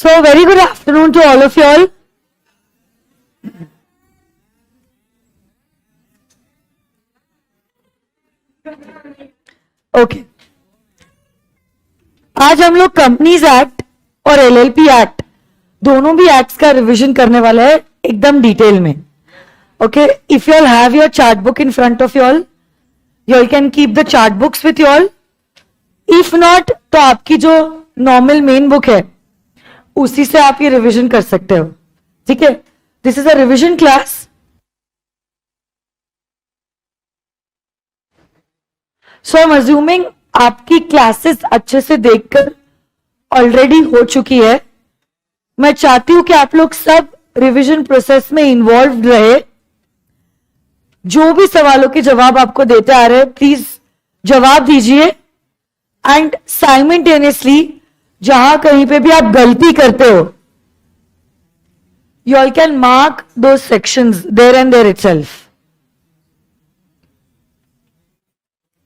So, very good afternoon to all of you all. Okay. आज हम लोग companies act और एलएलपी एक्ट दोनों भी एक्ट्स का रिवीजन करने वाले हैं एकदम डिटेल में. Okay, if you all have your chart book in front of you all can keep the chart books with you all. If not तो आपकी जो नॉर्मल मेन बुक है उसी से आप ये रिवीजन कर सकते हो. ठीक है, this is a revision class. So I am assuming आपकी क्लासेस अच्छे से देखकर ऑलरेडी हो चुकी है. मैं चाहती हूं कि आप लोग सब रिवीजन प्रोसेस में इन्वॉल्व रहे. जो भी सवालों के जवाब आपको देते आ रहे हैं प्लीज जवाब दीजिए. एंड साइमल्टेनियसली जहां कहीं पे भी आप गलती करते हो यू ऑल कैन मार्क दो sections there and there itself.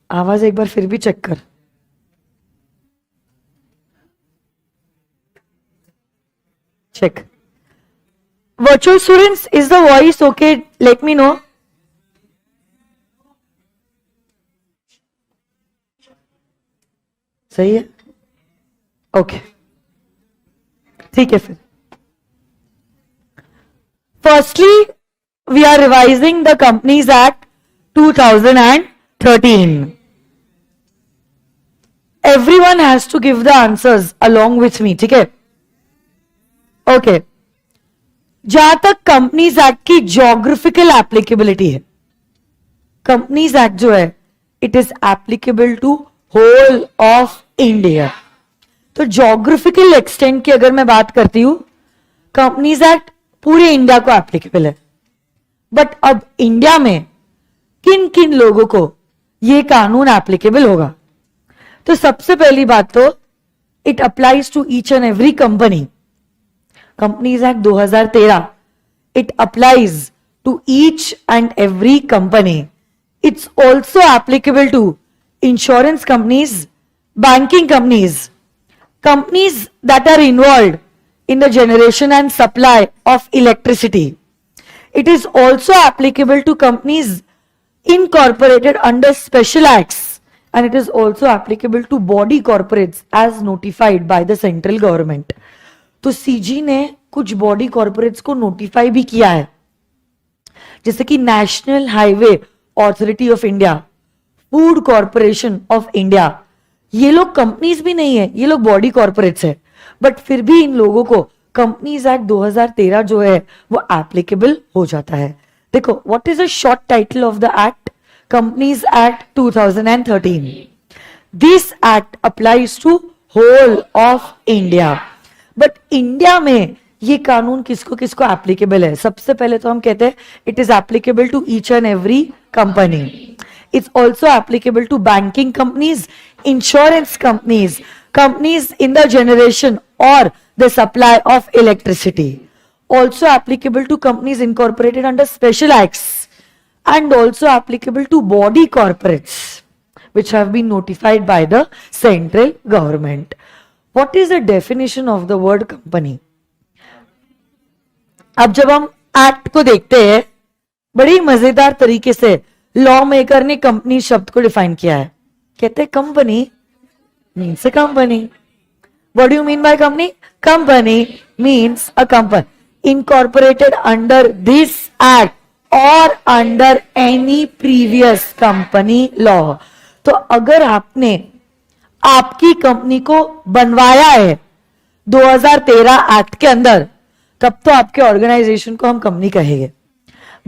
आवाज एक बार फिर भी चेक कर. Check. Virtual students, is the voice okay? Let me know. सही है. ओके, ठीक है. फिर firstly we are revising the companies act 2013. Everyone has to give the answers along with me. ठीक है. ओके, जहां तक कंपनीज एक्ट की ज्योग्राफिकल एप्लीकेबिलिटी है, कंपनीज एक्ट जो है it is applicable to whole of India. तो ज्योग्राफिकल एक्सटेंट की अगर मैं बात करती हूं, कंपनीज एक्ट पूरे इंडिया को एप्लीकेबल है. बट अब इंडिया में किन किन लोगों को यह कानून एप्लीकेबल होगा? तो सबसे पहली बात तो it applies to each and every company. Companies act 2013 it applies to each and every company. It's also applicable to insurance companies, banking companies, companies that are involved in the generation and supply of electricity. It is also applicable to companies incorporated under special acts, and it is also applicable to body corporates as notified by the central government. तो CG ने कुछ body corporates को notify भी किया है, जैसे कि national highway authority of India, food corporation of India. ये लोग कंपनीज भी नहीं है, ये लोग बॉडी कॉर्पोरेट्स है, बट फिर भी इन लोगों को कंपनीज एक्ट 2013 जो है वो एप्लीकेबल हो जाता है. देखो, what is the short title of the act? Companies act 2013. This act applies to whole of India. But India में ये कानून किसको किसको एप्लीकेबल है? सबसे पहले तो हम कहते हैं it is applicable to each and every company. It's also applicable to banking companies, insurance companies, companies in the generation or the supply of electricity. Also applicable to companies incorporated under special acts, and also applicable to body corporates which have been notified by the central government. What is the definition of the word company? अब जब हम act को देखते हैं बड़ी मजेदार तरीके से लॉ मेकर ने कंपनी शब्द को डिफाइन किया है. कहते हैं company means a company. What do you mean by company? Company means a company incorporated under this act or under any previous company law. तो अगर आपने आपकी कंपनी को बनवाया है 2013 एक्ट के अंदर, तब तो आपके ऑर्गेनाइजेशन को हम कंपनी कहेंगे.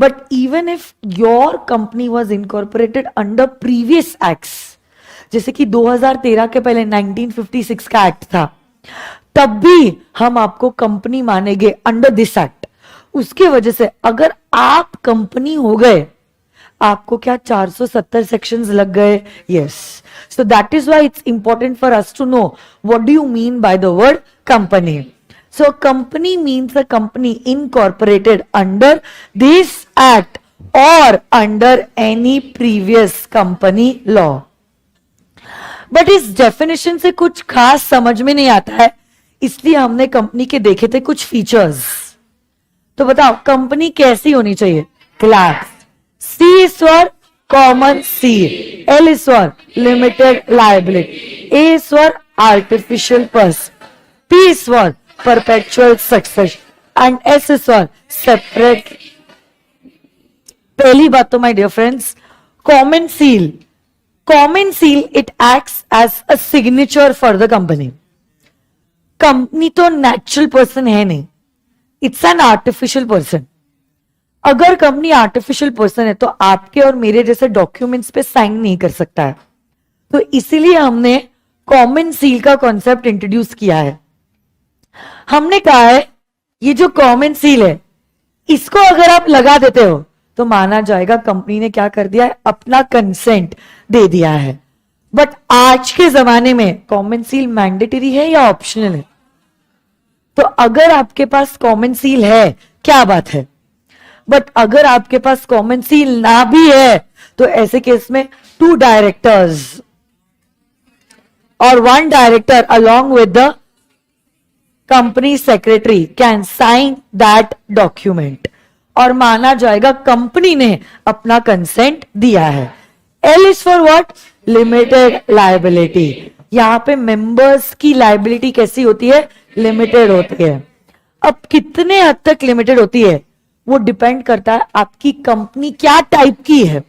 But even if your company was incorporated under previous acts, जैसे कि 2013 के पहले 1956 का एक्ट था, तब भी हम आपको कंपनी मानेंगे अंडर दिस एक्ट. उसके वजह से अगर आप कंपनी हो गए, आपको क्या 470 सेक्शंस लग गए? Yes. So that is why it's important for us to know what do you mean by the word company. So company means a company incorporated under this act or under any previous company law. But इस definition से कुछ खास समझ में नहीं आता है इसलिए हमने कंपनी के देखे थे कुछ फीचर्स। तो बताओ कंपनी कैसी होनी चाहिए? Class. C is for common C, L is for limited liability, A is for artificial person, P is for perpetual succession and S is for separate। पहली बात तो my dear friends, common seal it acts as a signature for the company. Company तो natural person है नहीं, it's an artificial person. अगर company artificial person है तो आपके और मेरे जैसे डॉक्यूमेंट्स पे साइन नहीं कर सकता है। तो इसीलिए हमने कॉमन सील का कॉन्सेप्ट इंट्रोड्यूस किया है। हमने कहा है ये जो कॉमन सील है इसको अगर आप लगा देते हो तो माना जाएगा कंपनी ने क्या कर दिया है, अपना कंसेंट दे दिया है। बट आज के जमाने में कॉमन सील मैंडेटरी है या ऑप्शनल है? तो अगर आपके पास कॉमन सील है क्या बात है, बट अगर आपके पास कॉमन सील ना भी है तो ऐसे केस में 2 डायरेक्टर्स और 1 director along with the company secretary can sign that document और माना जाएगा कंपनी ने अपना कंसेंट दिया है। L is for what? Limited liability. यहां पे मेंबर्स की लाइबिलिटी कैसी होती है? लिमिटेड होती है। अब कितने हद तक लिमिटेड होती है वो डिपेंड करता है आपकी कंपनी क्या टाइप की है।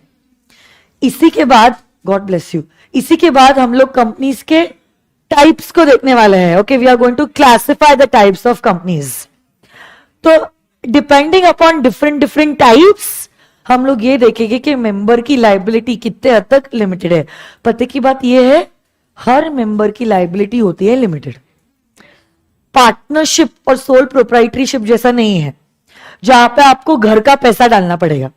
इसी के बाद गॉड ब्लेस यू, इसी के बाद हम लोग कंपनीज के टाइप्स को देखने वाले हैं। Okay, we are going to classify the types of companies. तो डिपेंडिंग अपॉन डिफरेंट टाइप्स हम लोग ये देखेंगे कि मेंबर की लाइबिलिटी कितने हद तक लिमिटेड है। पते की बात यह है हर मेंबर की लाइबिलिटी होती है लिमिटेड। पार्टनरशिप और सोल प्रोप्राइटरीशिप जैसा नहीं है जहां पे आपको घर का पैसा डालना पड़ेगा।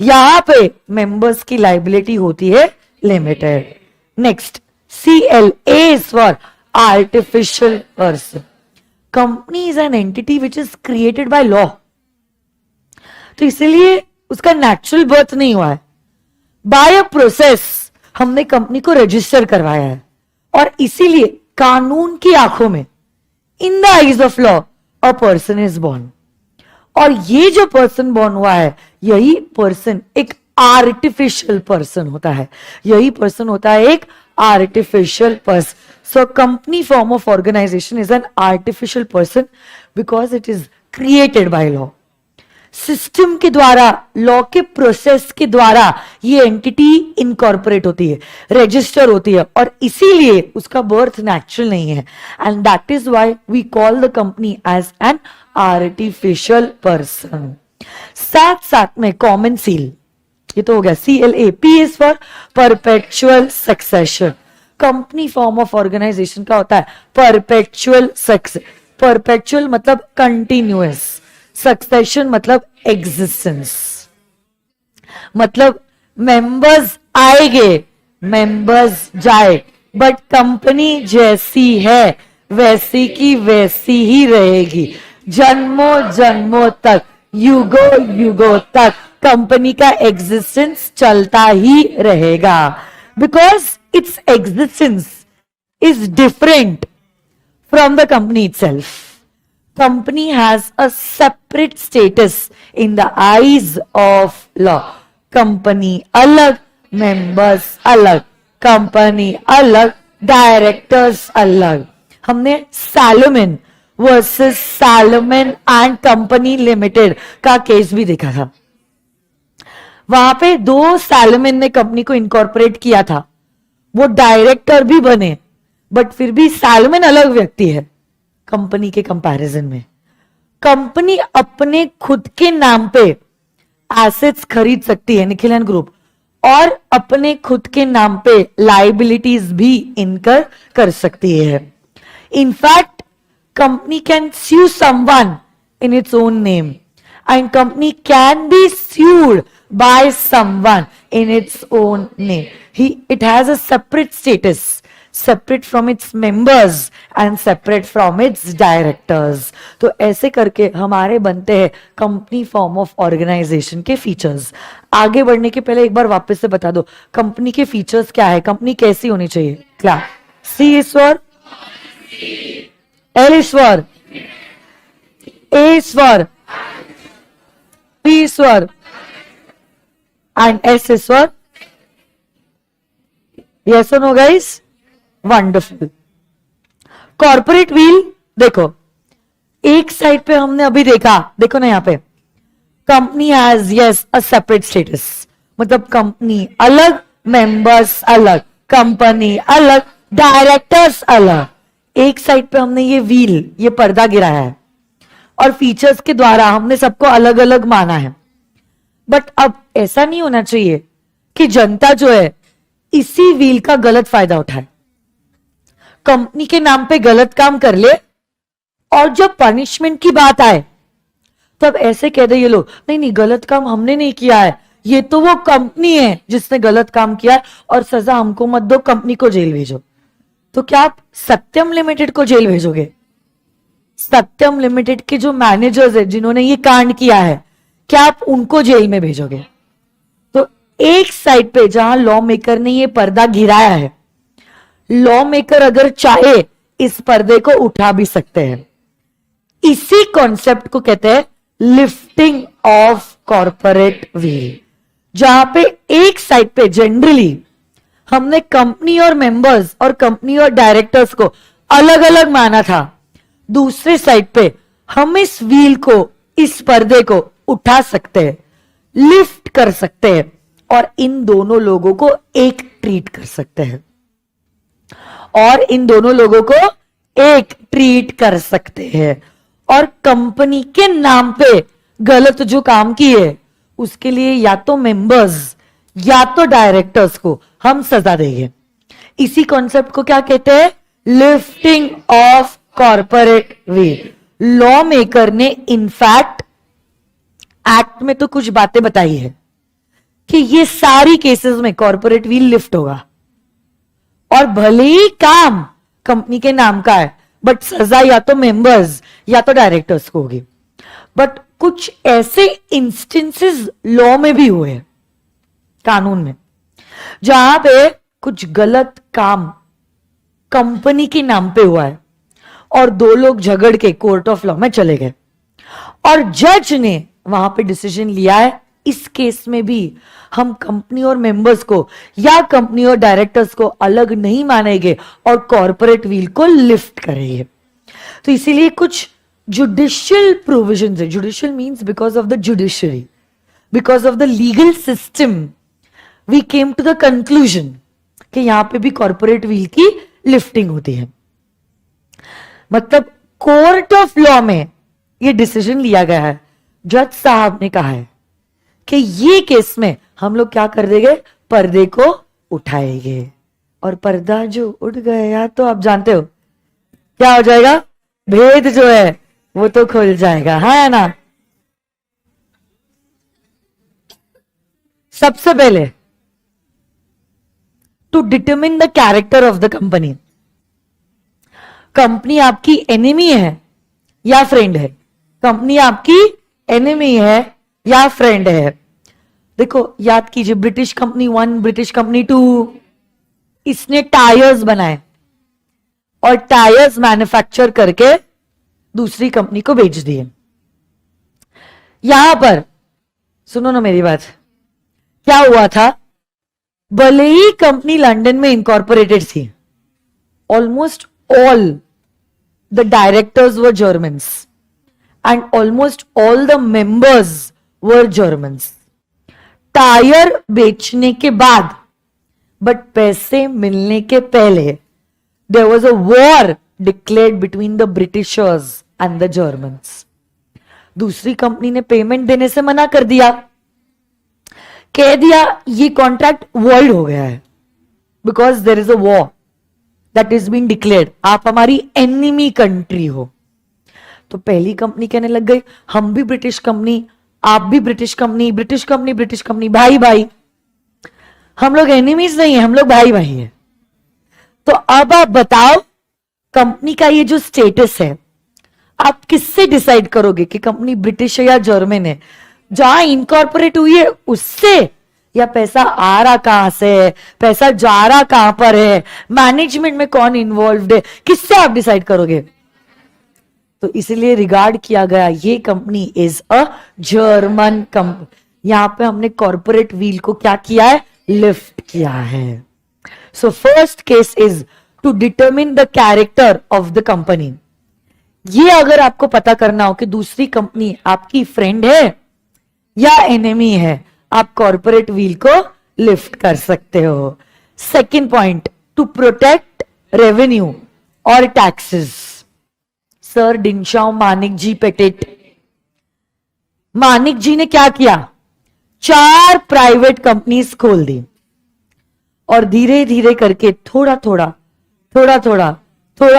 यहां पे मेंबर्स की लाइबिलिटी होती है limited. Next, CL, A is for artificial person. Company is an entity which is created by law. तो इसलिए उसका नेचुरल बर्थ नहीं हुआ है, बाय अ प्रोसेस हमने कंपनी को रजिस्टर करवाया है और इसीलिए कानून की आंखों में इन the eyes of law a person is born. और ये जो पर्सन बॉर्न हुआ है यही पर्सन एक आर्टिफिशियल पर्सन होता है, यही पर्सन होता है एक artificial person. So company form of organization is an artificial person because it is created by law. System के द्वारा, लॉ के प्रोसेस के द्वारा ये एंटिटी इनकॉर्पोरेट होती है, रजिस्टर होती है और इसीलिए उसका बर्थ नेचुरल नहीं है। And that is why we call the company as an artificial person. साथ साथ में कॉमन सील, ये तो हो गया CLA। P is for perpetual succession. Company form of organization का होता है परपेचुअल सक्सेस। परपेचुअल मतलब कंटिन्यूअस, सक्सेशन मतलब एग्जिस्टेंस। मतलब मेंबर्स आएंगे, मेंबर्स जाए, बट कंपनी जैसी है वैसी की वैसी ही रहेगी जन्मों जन्मों तक, युगों युगों तक कंपनी का एग्जिस्टेंस चलता ही रहेगा। Because its existence is different from the company itself. Company has a separate status in the eyes of law. Company अलग, members अलग, company अलग, directors अलग। हमने Salomon versus Salomon and Company Limited का case भी देखा था। वहां पे 2 Salomon ने कंपनी को इनकॉर्पोरेट किया था, वो डायरेक्टर भी बने, बट फिर भी Salomon अलग व्यक्ति है कंपनी के कंपैरिजन में। कंपनी अपने खुद के नाम पे एसेट्स खरीद सकती है, निखिल एंड ग्रुप, और अपने खुद के नाम पे लाइबिलिटीज भी इनकर कर सकती है। In fact company can sue someone in its own name and company can be sued by someone in its own name. It has a separate status, separate from its members and separate from its directors। तो ऐसे करके हमारे बनते हैं company form of organisation के features. आगे बढ़ने के पहले एक बार वापस से बता दो कंपनी के फीचर्स क्या है, कंपनी कैसी होनी चाहिए। क्या? C is for L is for, A is for, P is for, and S is for. Yes or no guys? Wonderful. Corporate wheel देखो, एक साइड पे हमने अभी देखा, देखो ना यहाँ पे, company has yes a separate status, मतलब कंपनी अलग, मेंबर्स अलग, कंपनी अलग, डायरेक्टर्स अलग. एक साइड पे हमने ये व्हील, ये पर्दा गिराया है और फीचर्स के द्वारा हमने सबको अलग अलग माना है. बट अब ऐसा नहीं होना चाहिए कि जनता जो है इसी व्हील का गलत फायदा उठाए, कंपनी के नाम पे गलत काम कर ले और जब पनिशमेंट की बात आए तब ऐसे कह दे ये लोग, नहीं नहीं गलत काम हमने नहीं किया है, ये तो वो कंपनी है जिसने गलत काम किया है और सजा हमको मत दो, कंपनी को जेल भेजो. तो क्या आप सत्यम लिमिटेड को जेल भेजोगे? सत्यम लिमिटेड के जो मैनेजर्स है जिन्होंने ये कांड किया है, क्या आप उनको जेल में भेजोगे? तो एक साइड पे जहां लॉ मेकर ने ये पर्दा गिराया है, लॉ मेकर अगर चाहे इस पर्दे को उठा भी सकते हैं. इसी कॉन्सेप्ट को कहते हैं लिफ्टिंग ऑफ कॉर्पोरेट व्हील, जहां पे एक साइड पे जनरली हमने कंपनी और मेंबर्स और कंपनी और डायरेक्टर्स को अलग अलग माना था, दूसरे साइड पे हम इस व्हील को, इस पर्दे को उठा सकते हैं, लिफ्ट कर सकते हैं और इन दोनों लोगों को एक ट्रीट कर सकते हैं, और इन दोनों लोगों को एक ट्रीट कर सकते हैं और कंपनी के नाम पे गलत जो काम किए उसके लिए या तो मेंबर्स या तो डायरेक्टर्स को हम सजा देंगे. इसी कॉन्सेप्ट को क्या कहते हैं? Lifting of corporate wheel. Law maker ने इनफैक्ट एक्ट में तो कुछ बातें बताई है कि ये सारी केसेस में कॉर्पोरेट व्हील लिफ्ट होगा और भले ही काम कंपनी के नाम का है बट सजा या तो मेंबर्स या तो डायरेक्टर्स को होगी. बट कुछ ऐसे इंस्टेंसेस लॉ में भी हुए हैं, कानून में, जहां पे कुछ गलत काम कंपनी के नाम पे हुआ है और दो लोग झगड़ के कोर्ट ऑफ लॉ में चले गए और जज ने वहां पे डिसीजन लिया है इस केस में भी हम कंपनी और मेंबर्स को या कंपनी और डायरेक्टर्स को अलग नहीं मानेंगे और कॉर्पोरेट व्हील को लिफ्ट करेंगे. तो इसीलिए कुछ जुडिशियल प्रोविजंस है. Judicial means because of the judiciary, because of the legal system we came to the conclusion कि यहां पे भी कॉर्पोरेट व्हील की लिफ्टिंग होती है. मतलब कोर्ट ऑफ लॉ में ये डिसीजन लिया गया है, जज साहब ने कहा है कि ये केस में हम लोग क्या कर देंगे, पर्दे को उठाएंगे और पर्दा जो उठ गया तो आप जानते हो क्या हो जाएगा, भेद जो है वो तो खुल जाएगा, है ना. सबसे पहले to determine the character of the company, company आपकी एनिमी है या फ्रेंड है, कंपनी आपकी एनिमी है या फ्रेंड है. देखो याद कीजिए, ब्रिटिश कंपनी 1, ब्रिटिश कंपनी 2, इसने टायर्स बनाए और टायर्स मैन्युफैक्चर करके दूसरी कंपनी को बेच दिए. यहां पर सुनो ना मेरी बात, क्या हुआ था, भले ही कंपनी लंदन में इनकॉर्पोरेटेड थी, almost all the directors were Germans and almost all the members were Germans. Tyre बेचने के बाद बट पैसे मिलने के पहले there was a war declared between the Britishers and the Germans. दूसरी कंपनी ने पेमेंट देने से मना कर दिया, कह दिया ये कॉन्ट्रैक्ट वॉइड हो गया है because there is a war that is been declared, आप हमारी एनिमी कंट्री हो. तो पहली कंपनी कहने लग गई हम भी ब्रिटिश कंपनी, आप भी British company, British company British company, भाई भाई, हम लोग एनिमीज नहीं है, हम लोग भाई भाई है. तो अब आप बताओ कंपनी का ये जो स्टेटस है आप किससे डिसाइड करोगे कि कंपनी ब्रिटिश है या जर्मन है? जहां इनकॉर्पोरेट हुई है उससे, या पैसा आ रहा कहां से है, पैसा जा रहा कहां पर है, मैनेजमेंट में कौन इन्वॉल्व है, किससे आप डिसाइड करोगे? तो इसीलिए रिगार्ड किया गया ये company is a German company. यहां पे हमने कॉर्पोरेट व्हील को क्या किया है, लिफ्ट किया है। So first case is to determine the character of the company. ये अगर आपको पता करना हो कि दूसरी कंपनी आपकी फ्रेंड है या एनिमी है, आप कॉर्पोरेट व्हील को लिफ्ट कर सकते हो। Second point, to protect revenue और taxes. Sir Dinshaw Maneckji Petit, Maneckji ने क्या किया, 4 प्राइवेट कंपनीज खोल दी और धीरे धीरे करके थोड़ा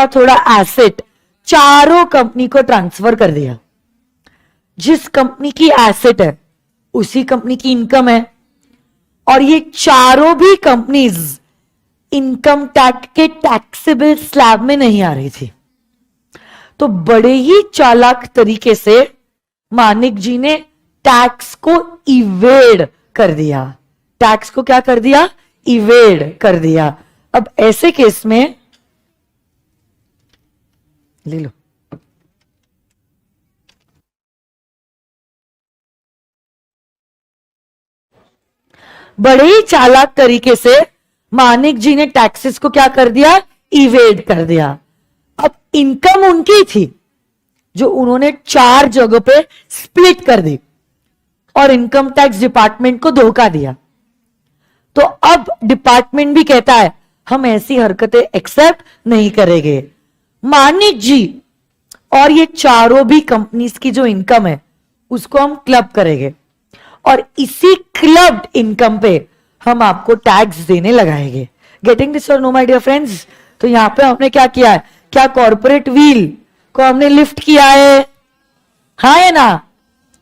थोड़ा एसेट चारों कंपनी को ट्रांसफर कर दिया। जिस कंपनी की एसेट है उसी कंपनी की इनकम है, और ये चारों भी कंपनीज इनकम टैक्स के टैक्सेबल स्लैब में नहीं आ रही थी। तो बड़े ही चालाक तरीके से मानिक जी ने टैक्स को इवेड कर दिया। टैक्स को क्या कर दिया, इवेड कर दिया। अब ऐसे केस में ले लो, बड़े ही चालाक तरीके से मानिक जी ने टैक्सेस को क्या कर दिया, इवेड कर दिया। अब इनकम उनकी थी जो उन्होंने 4 जगहों पे स्प्लिट कर दी और इनकम टैक्स डिपार्टमेंट को धोखा दिया। तो अब डिपार्टमेंट भी कहता है हम ऐसी हरकतें एक्सेप्ट नहीं करेंगे। मानिक जी और ये चारों भी कंपनीज की जो इनकम है उसको हम क्लब करेंगे और इसी क्लब्ड इनकम पे हम आपको टैक्स देने लगाएंगे। गेटिंग दिस और नो माय डियर फ्रेंड्स? तो यहां पे हमने क्या किया है, क्या कॉर्पोरेट व्हील को हमने लिफ्ट किया है, हाँ है ना?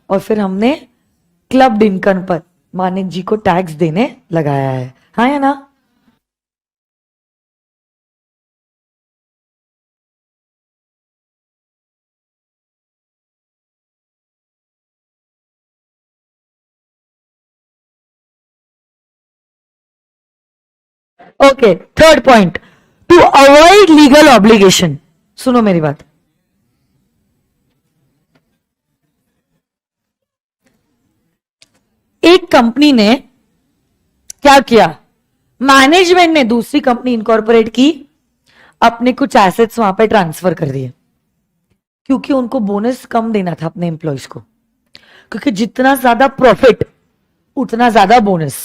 और फिर हमने क्लब्ड इनकम पर मानिक जी को टैक्स देने लगाया है, हाँ है ना? Okay, third point, to avoid legal obligation. सुनो मेरी बात, एक कंपनी ने क्या किया, मैनेजमेंट ने दूसरी कंपनी इनकॉर्पोरेट की, अपने कुछ एसेट्स वहां पे ट्रांसफर कर दिए क्योंकि उनको बोनस कम देना था अपने एम्प्लॉयज को, क्योंकि जितना ज्यादा प्रॉफिट उतना ज्यादा बोनस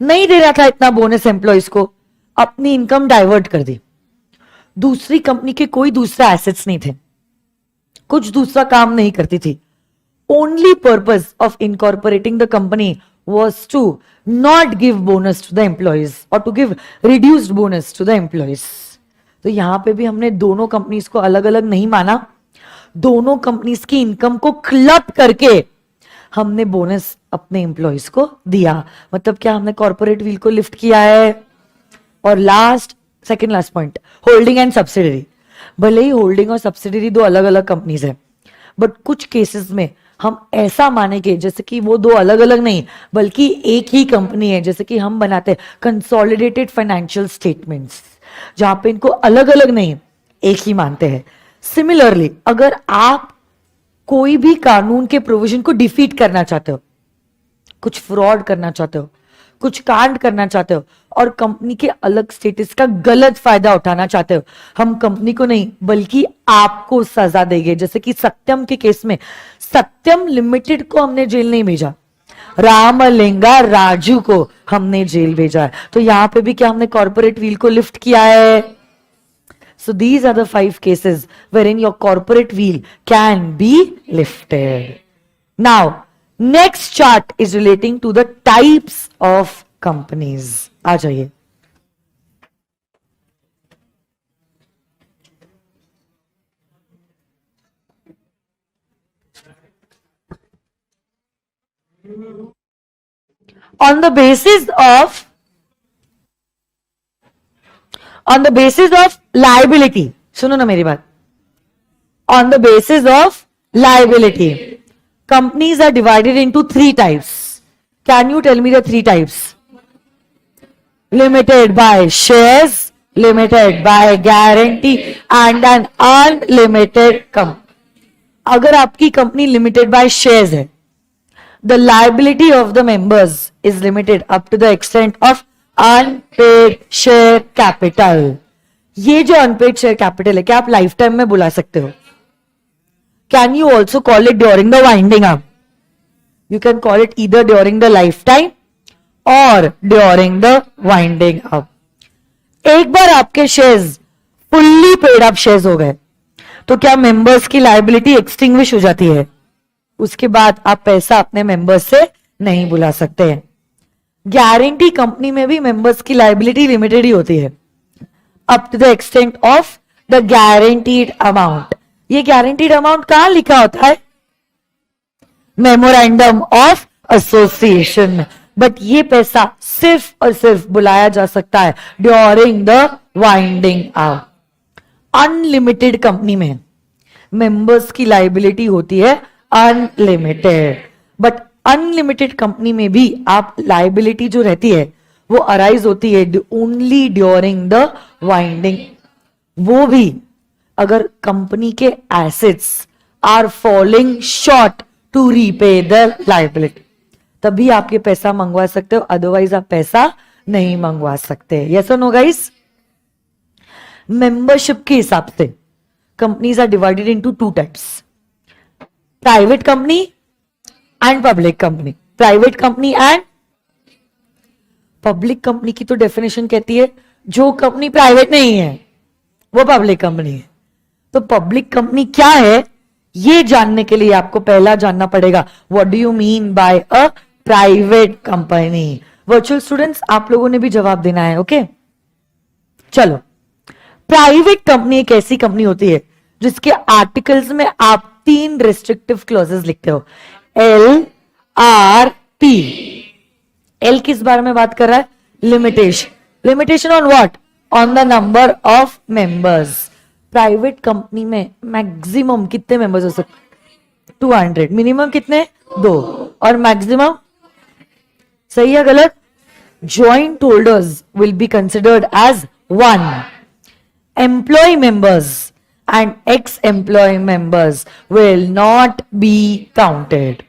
नहीं दे रहा था। इतना बोनस एम्प्लॉयज को, अपनी इनकम डाइवर्ट कर दी। दूसरी कंपनी के कोई दूसरा एसेट्स नहीं थे, कुछ दूसरा काम नहीं करती थी। Only purpose of incorporating the company was to not give bonus to the employees or to give reduced bonus to the employees. तो यहां पे भी हमने दोनों कंपनीज को अलग अलग नहीं माना, दोनों कंपनीज की इनकम को क्लब करके हमने बोनस अपने एम्प्लॉयज को दिया। मतलब क्या, हमने कॉर्पोरेट व्हील को लिफ्ट किया है। और last, second last point, holding and subsidiary. भले ही होल्डिंग और सब्सिडरी दो अलग अलग कंपनीज है, बट कुछ केसेस में हम ऐसा मानेंगे जैसे कि वो दो अलग अलग नहीं बल्कि एक ही कंपनी है। जैसे कि हम बनाते हैं कंसोलिडेटेड फाइनेंशियल स्टेटमेंट्स, जहां पे इनको अलग अलग नहीं एक ही मानते हैं। सिमिलरली अगर आप कोई भी कानून के प्रोविजन को डिफीट करना चाहते हो, कुछ फ्रॉड करना चाहते हो, कुछ कांड करना चाहते हो और कंपनी के अलग स्टेटस का गलत फायदा उठाना चाहते हो, हम कंपनी को नहीं बल्कि आपको सजा देंगे। जैसे कि सत्यम के केस में सत्यम लिमिटेड को हमने जेल नहीं भेजा, रामलिंगा राजू को हमने जेल भेजा है। तो यहां पे भी क्या हमने कॉर्पोरेट व्हील को लिफ्ट किया है? So these are the 5 cases wherein your corporate wheel can be lifted. Now next chart is relating to the types of companies. आ जाइए, on the basis of liability. सुनो ना मेरी बात, on the basis of liability companies are divided into 3 types. Can you tell me the 3 types? Limited by shares, limited by guarantee and an unlimited company. अगर आपकी company limited by shares है, the liability of the members is limited up to the extent of unpaid share capital. ये जो unpaid share capital है, क्या आप life time में बुला सकते हो? Can you also call it during the winding up? You can call it either during the lifetime or during the winding up. एक बार आपके shares fully paid up shares हो गए तो क्या मेंबर्स की लायबिलिटी एक्सटिंग्विश हो जाती है? उसके बाद आप पैसा अपने मेंबर्स से नहीं बुला सकते हैं. गारंटी कंपनी में भी मेंबर्स की लायबिलिटी लिमिटेड ही होती है up to the extent of the guaranteed amount. ये गारंटीड अमाउंट कहां लिखा होता है? मेमोरेंडम ऑफ एसोसिएशन में. बट ये पैसा सिर्फ और सिर्फ बुलाया जा सकता है during the winding up. Unlimited company में मेंबर्स की लायबिलिटी होती है अनलिमिटेड. बट अनलिमिटेड कंपनी में भी आप लायबिलिटी जो रहती है वो अराइज होती है ओनली ड्यूरिंग द वाइंडिंग. वो भी अगर कंपनी के assets are falling short to repay the liability, तभी आप ये पैसा मंगवा सकते हो, अदरवाइज आप पैसा नहीं मंगवा सकते. यस और नो गाइस? मेंबरशिप के हिसाब से companies are divided into two types, private company and public company. Private company and public company की तो डेफिनेशन कहती है जो कंपनी प्राइवेट नहीं है वो पब्लिक कंपनी है. तो पब्लिक कंपनी क्या है ये जानने के लिए आपको पहला जानना पड़ेगा what do you mean bye a private company. Virtual students आप लोगों ने भी जवाब देना है. ओके चलो. प्राइवेट कंपनी एक ऐसी कंपनी होती है जिसके आर्टिकल्स में आप 3 रिस्ट्रिक्टिव क्लॉजेस लिखते हो. L R P. एल किस बारे में बात कर रहा है? Limitation. Limitation on what? On the number of members. Private company में मैक्सिमम कितने मेंबर्स हो सकते? 200. मिनिमम कितने? 2. और मैक्सिमम? सही है गलत? Joint holders will be considered as 1. employee members and ex-employee members will not be counted.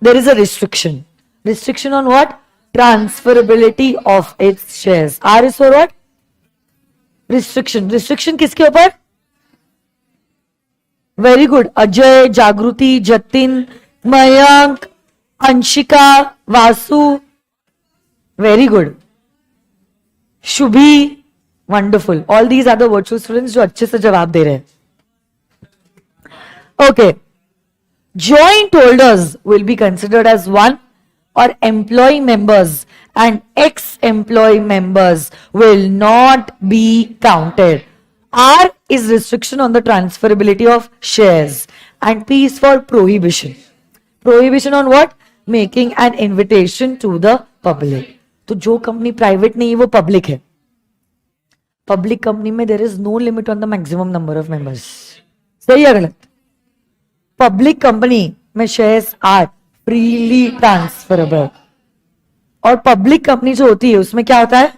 There is a restriction. Restriction on what? Transferability of its shares. R is for what? Restriction. Restriction किसके ऊपर? Very good. Ajay, Jagriti, Jatin, Mayank, Anshika, Vasu. Very good. Shubhi. Wonderful. All these are the virtual students जो अच्छे से जवाब दे रहे हैं. Okay. Joint holders will be considered as 1 और employee members and ex employee members will not be counted. R is restriction on the transferability of shares and P is for prohibition. Prohibition on what? Making an invitation to the public. तो जो company private नहीं है वो public है. Public company में there is no limit on the maximum number of members. सही है गलत? पब्लिक कंपनी में शेयर्स आर फ्रीली ट्रांसफरेबल. और पब्लिक कंपनी जो होती है उसमें क्या होता है?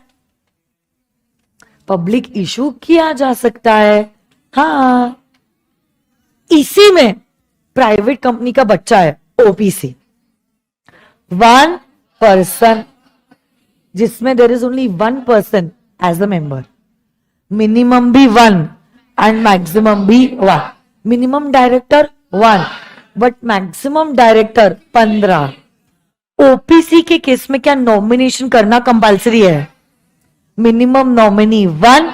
पब्लिक इशू किया जा सकता है. हाँ. इसी में प्राइवेट कंपनी का बच्चा है ओपीसी. 1 पर्सन जिसमें there is only 1 person as a member. Minimum भी 1 एंड मैक्सिमम भी 1. Minimum director 1 but maximum director 15. OPC के केस में क्या नॉमिनेशन करना कंपल्सरी है? Minimum nominee 1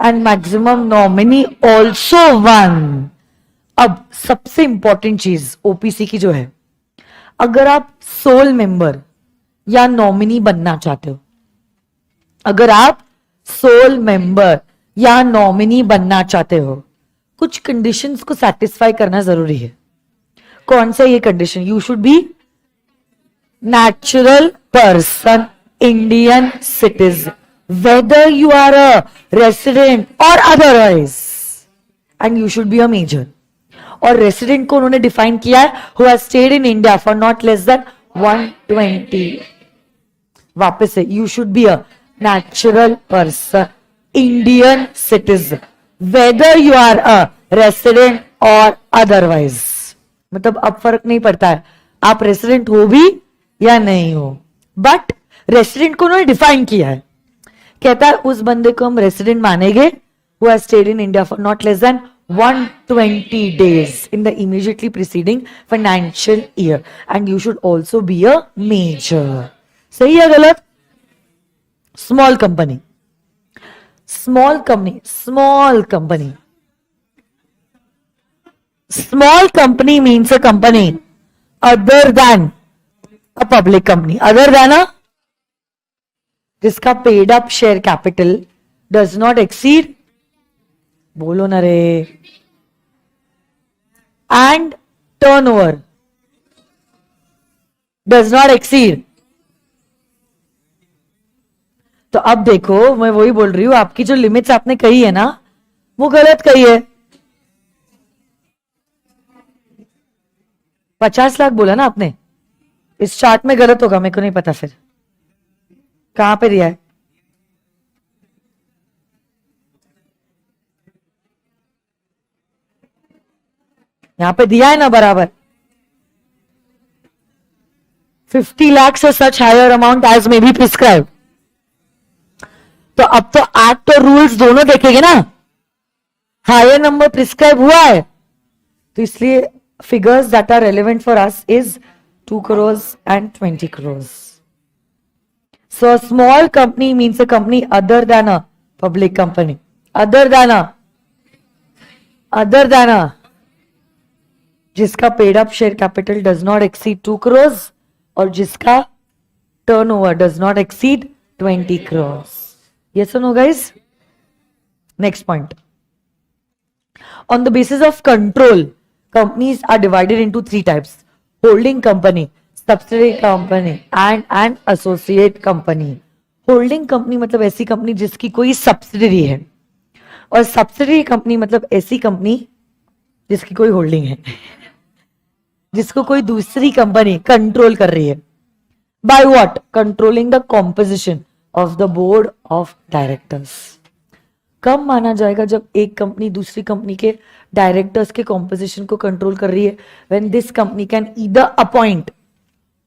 and maximum nominee also 1. अब सबसे इंपॉर्टेंट चीज ओपीसी की जो है, अगर आप सोल मेंबर या नॉमिनी बनना चाहते हो, अगर आप सोल मेंबर या नॉमिनी बनना चाहते हो, कुछ कंडीशंस को सेटिस्फाई करना जरूरी है. कौन सा ये condition? You should be natural person, Indian citizen, whether you are a resident or otherwise, and you should be a major. और रेसिडेंट को उन्होंने डिफाइन किया है who has stayed in India for not less than 120. वापस से, you should be a natural person, Indian citizen, whether you are a resident or otherwise. मतलब अब फर्क नहीं पड़ता है आप रेसिडेंट हो भी या नहीं हो, बट रेसिडेंट को उन्होंने डिफाइन किया है, कहता है उस बंदे को हम रेसिडेंट मानेंगे who has stayed in India for not less than 120 days in the immediately preceding financial year, and you should also be a major. सही है गलत? Small company, small company, small company. Small company means a company other than a public company, other than a जिसका paid up share capital does not exceed, बोलो ना रे, and turnover does not exceed. तो अब देखो मैं वही बोल रही हूं, आपकी जो लिमिट्स आपने कही है ना वो गलत कही है. 50 लाख बोला ना आपने, इस चार्ट में गलत होगा, मेरे को नहीं पता फिर कहां पे दिया है. यहां पे दिया है ना बराबर. 50 लाख से such higher amount as may be prescribe. तो अब तो एक्ट और रूल्स दोनों देखेंगे ना, हायर नंबर प्रिस्क्राइब हुआ है, तो इसलिए figures that are relevant for us is 2 crores and 20 crores. So a small company means a company other than a public company, other than a जिसका paid up share capital does not exceed 2 crores और जिसका turnover does not exceed 20 crores. Yes or no guys? Next point. On the basis of control, companies are divided into 3 types: holding company, subsidiary company and an associate company. Holding company मतलब ऐसी company जिसकी कोई subsidiary है, और subsidiary company मतलब ऐसी company जिसकी कोई होल्डिंग है, जिसको कोई दूसरी कंपनी कंट्रोल कर रही है. By what? Controlling the composition of the board of directors. कब माना जाएगा जब एक कंपनी दूसरी कंपनी के डायरेक्टर्स के कॉम्पोजिशन को कंट्रोल कर रही है? When this company can either appoint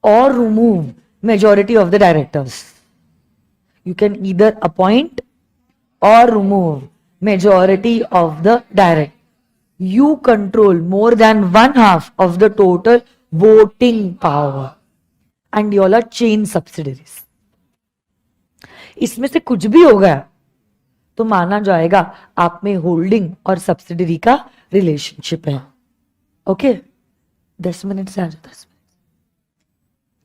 or remove majority of the directors. You can either appoint or remove majority of the director. You control more than 1/2 of the total voting power and you all are chain subsidiaries. इसमें से कुछ भी होगा तो माना जाएगा आप में होल्डिंग और सब्सिडरी का रिलेशनशिप है. ओके 10 मिनट से आ जाओ,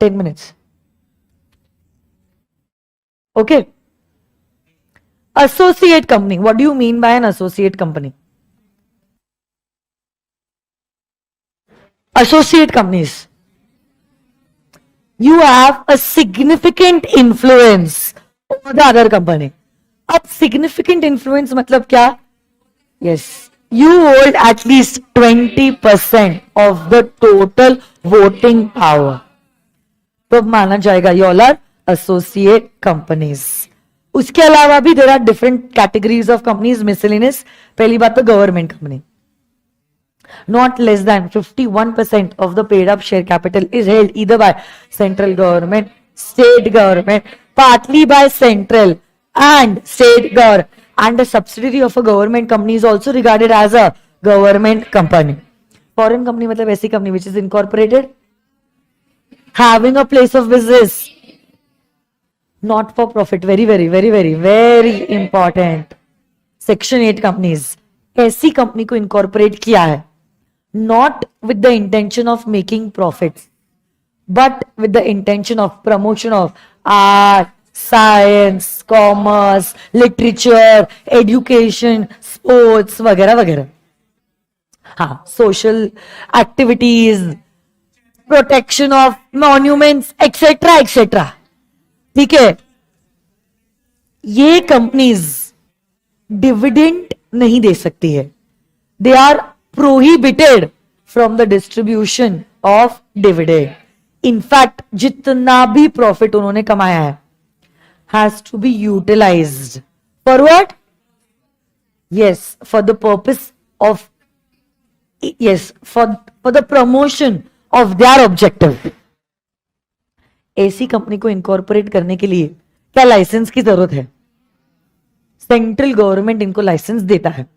10 minutes. Okay. Associate company. What do you mean by an associate company? Associate companies. You have a significant influence over the other company. अब significant influence मतलब क्या? Yes. You hold at least 20% of the total voting power. तो माना जाएगा you all are associate companies. उसके अलावा भी there are different categories of companies, miscellaneous. पहली बात तो government company. Not less than 51% of the paid up share capital is held either by central government, state government, partly by central and state government, and a subsidiary of a government company is also regarded as a government company. Foreign company मतलब ऐसी company which is incorporated, having a place of business, not for profit. Very very very very very important. Section 8 companies, ऐसी company को incorporate किया है not with the intention of making profits but with the intention of promotion of art, science, commerce, literature, education, sports वगैरह वगैरह. हाँ, social activities, protection of monuments, etc etc. ठीक है. ये कंपनीज डिविडेंड नहीं दे सकती है. They are prohibited from the distribution of dividend. In fact जितना भी प्रॉफिट उन्होंने कमाया है, has to be utilized for what? Yes, for the purpose of, yes, for the promotion of their objective. ऐसी कंपनी को इनकॉर्पोरेट करने के लिए क्या लाइसेंस की जरूरत है? सेंट्रल गवर्नमेंट इनको लाइसेंस देता है.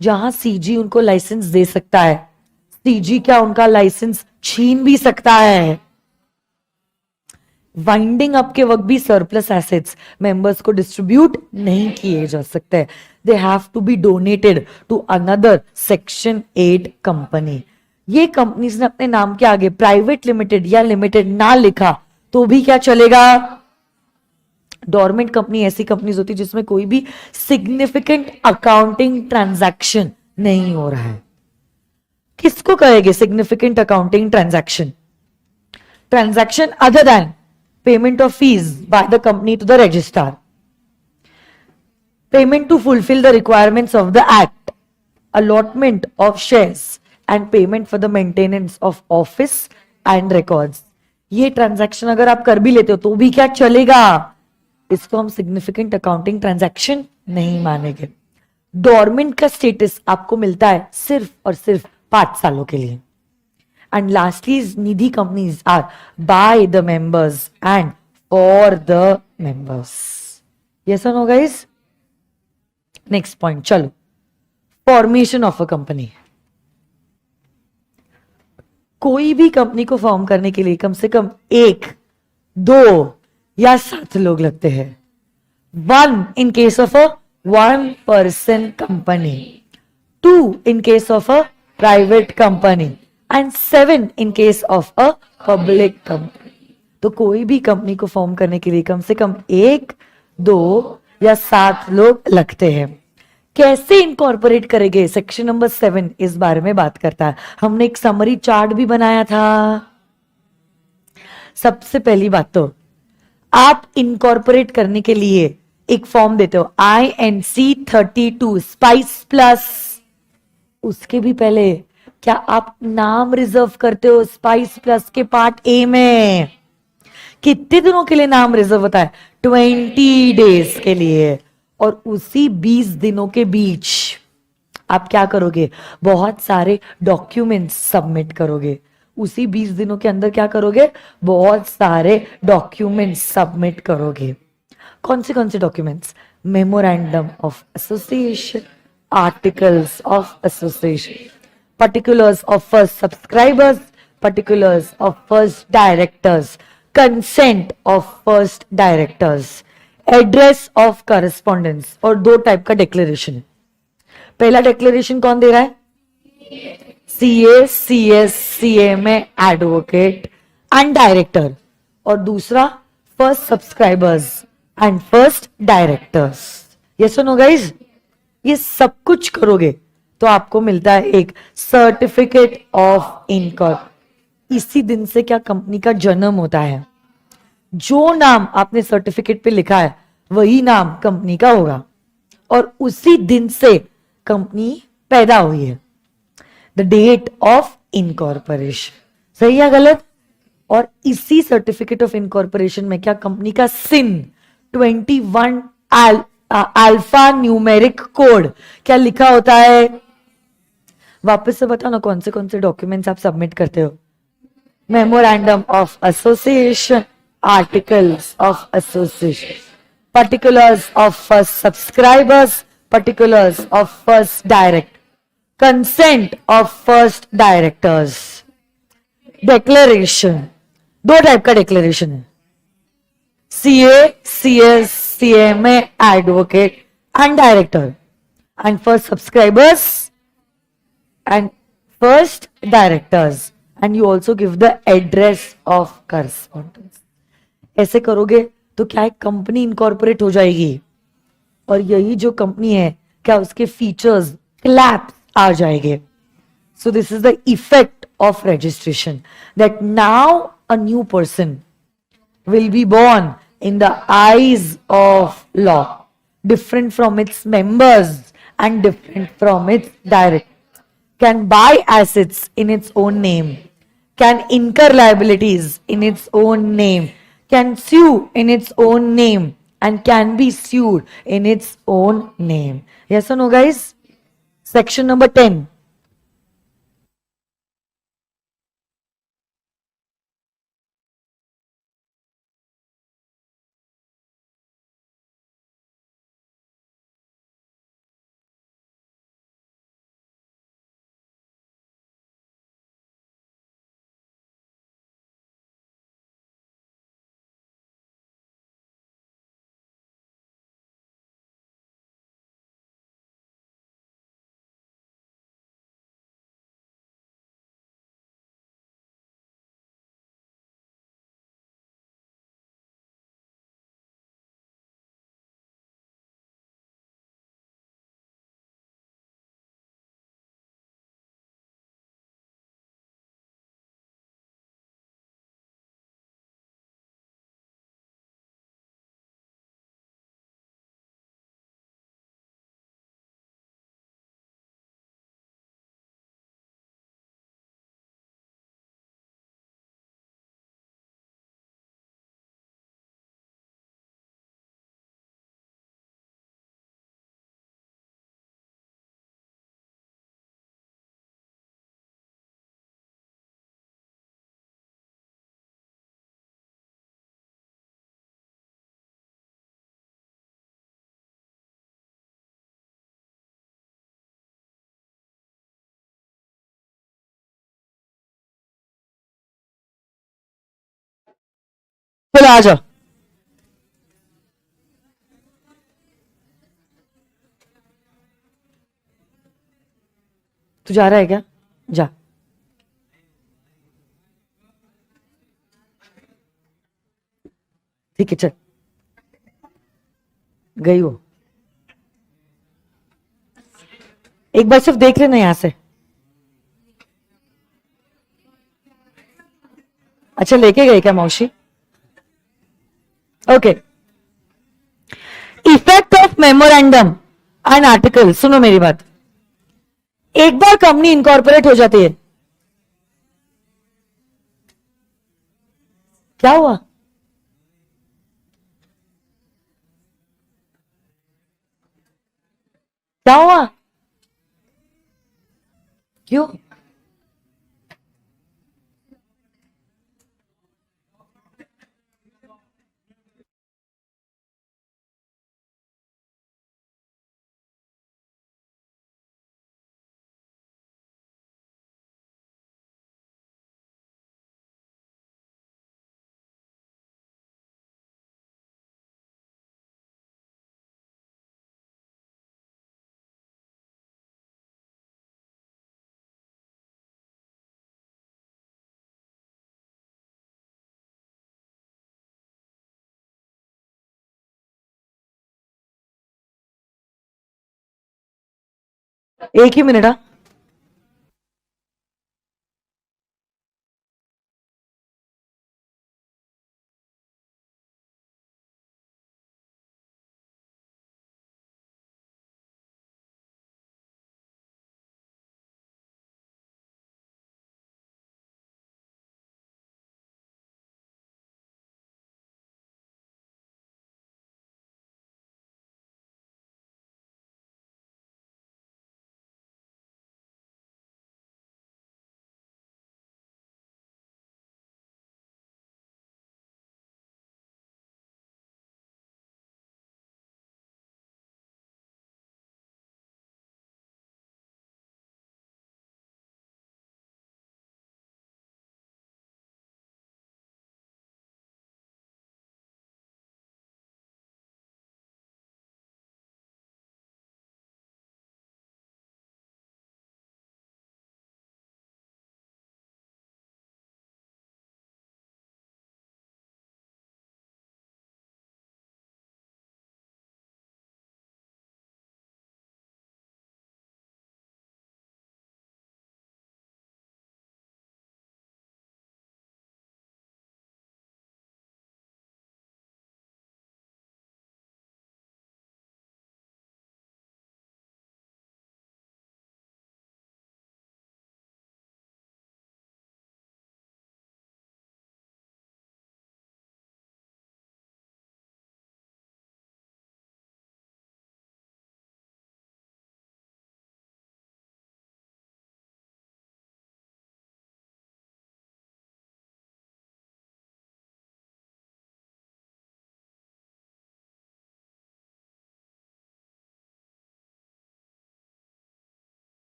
जहां सीजी उनको लाइसेंस दे सकता है, सीजी क्या उनका लाइसेंस छीन भी सकता है. वाइंडिंग अप के वक्त भी सरप्लस एसेट्स मेंबर्स को डिस्ट्रीब्यूट नहीं किए जा सकते. They have to be donated to another section 8 company. ये कंपनीज ने अपने नाम के आगे प्राइवेट लिमिटेड या लिमिटेड ना लिखा तो भी क्या चलेगा? डोरमेंट कंपनी ऐसी कंपनीज होती जिसमें कोई भी सिग्निफिकेंट अकाउंटिंग ट्रांजैक्शन नहीं हो रहा है. किसको कहेंगे significant accounting transaction? Transaction other than payment of fees by the company to the registrar, payment to fulfill the requirements of the act, allotment of shares and payment for the maintenance of office and records. ये transaction अगर आप कर भी लेते हो तो भी क्या चलेगा? इसको हम सिग्निफिकेंट अकाउंटिंग ट्रांजैक्शन नहीं मानेंगे. डोरमेंट का स्टेटस आपको मिलता है सिर्फ और सिर्फ 5 सालों के लिए. And lastly, Nidhi companies are by the members and for the members. Yes or no, guys? Next point. चलो. Formation of a company. कोई भी कंपनी को फॉर्म करने के लिए कम से कम 1, 2 या 7 लोग लगते हैं. 1 in case of a 1-person company. 2 in case of a private company. And 7 in case of a public company. तो कोई भी कंपनी को फॉर्म करने के लिए कम से कम 1, 2 या 7 लोग लगते हैं. कैसे इनकॉर्पोरेट करेंगे? सेक्शन नंबर 7 इस बारे में बात करता है. हमने एक समरी चार्ट भी बनाया था. सबसे पहली बात तो आप इनकॉर्पोरेट करने के लिए एक फॉर्म देते हो INC 32 स्पाइस प्लस. उसके भी पहले क्या आप नाम रिजर्व करते हो स्पाइस प्लस के पार्ट ए में? कितने दिनों के लिए नाम रिजर्व होता है? 20 डेज के लिए. और उसी 20 दिनों के बीच आप क्या करोगे? बहुत सारे डॉक्यूमेंट्स सबमिट करोगे. उसी 20 दिनों के अंदर क्या करोगे? बहुत सारे डॉक्यूमेंट्स सबमिट करोगे. कौन से documents? Memorandum of association, articles of association, particulars of first subscribers, particulars of first directors, consent of first directors, address of correspondence. और 2 टाइप का डिक्लेरेशन है. पहला डिक्लेरेशन कौन दे रहा है? CA, CS, CA में एडवोकेट एंड डायरेक्टर. और दूसरा first subscribers and first directors. ये सुनो गाइज, ये सब कुछ करोगे तो आपको मिलता है एक सर्टिफिकेट ऑफ इनकॉर्प. इसी दिन से क्या कंपनी का जन्म होता है. जो नाम आपने सर्टिफिकेट पे लिखा है वही नाम कंपनी का होगा और उसी दिन से कंपनी पैदा हुई है. The date of incorporation. सही या गलत? और इसी सर्टिफिकेट ऑफ इनकॉर्पोरेशन में क्या कंपनी का सिन 21 अल्फा न्यूमेरिक कोड क्या लिखा होता है? वापस से बताओ ना कौन से डॉक्यूमेंट्स आप सबमिट करते हो? Memorandum of association, articles of association, particulars of first subscribers, particulars of first direct, consent of first directors, declaration. 2 type का डिक्लेरेशन है. CA, CS, CA में advocate and director and first subscribers and first directors, and you also give the address of correspondence. ऐसे करोगे तो क्या एक company incorporate हो जाएगी. और यही जो कंपनी है क्या उसके फीचर्स क्लैप्स आ जाएंगे. सो this is the effect of registration, that now a new person will be born in the eyes of law, different from its members and different from its directors, can buy assets in its own name, can incur liabilities in its own name, can sue in its own name and can be sued in its own name. Yes or no, guys? Section number 10. चलो आ जाओ. तू जा रहा है क्या? जा. ठीक है चल. गई वो. एक बार सिर्फ देख लेना यहां से. अच्छा लेके गए क्या मौसी? Okay. Effect of memorandum and article. सुनो मेरी बात. एक बार कंपनी इनकॉर्पोरेट हो जाती है, क्या हुआ? क्या हुआ? क्यों? एक ही मिनट. हाँ.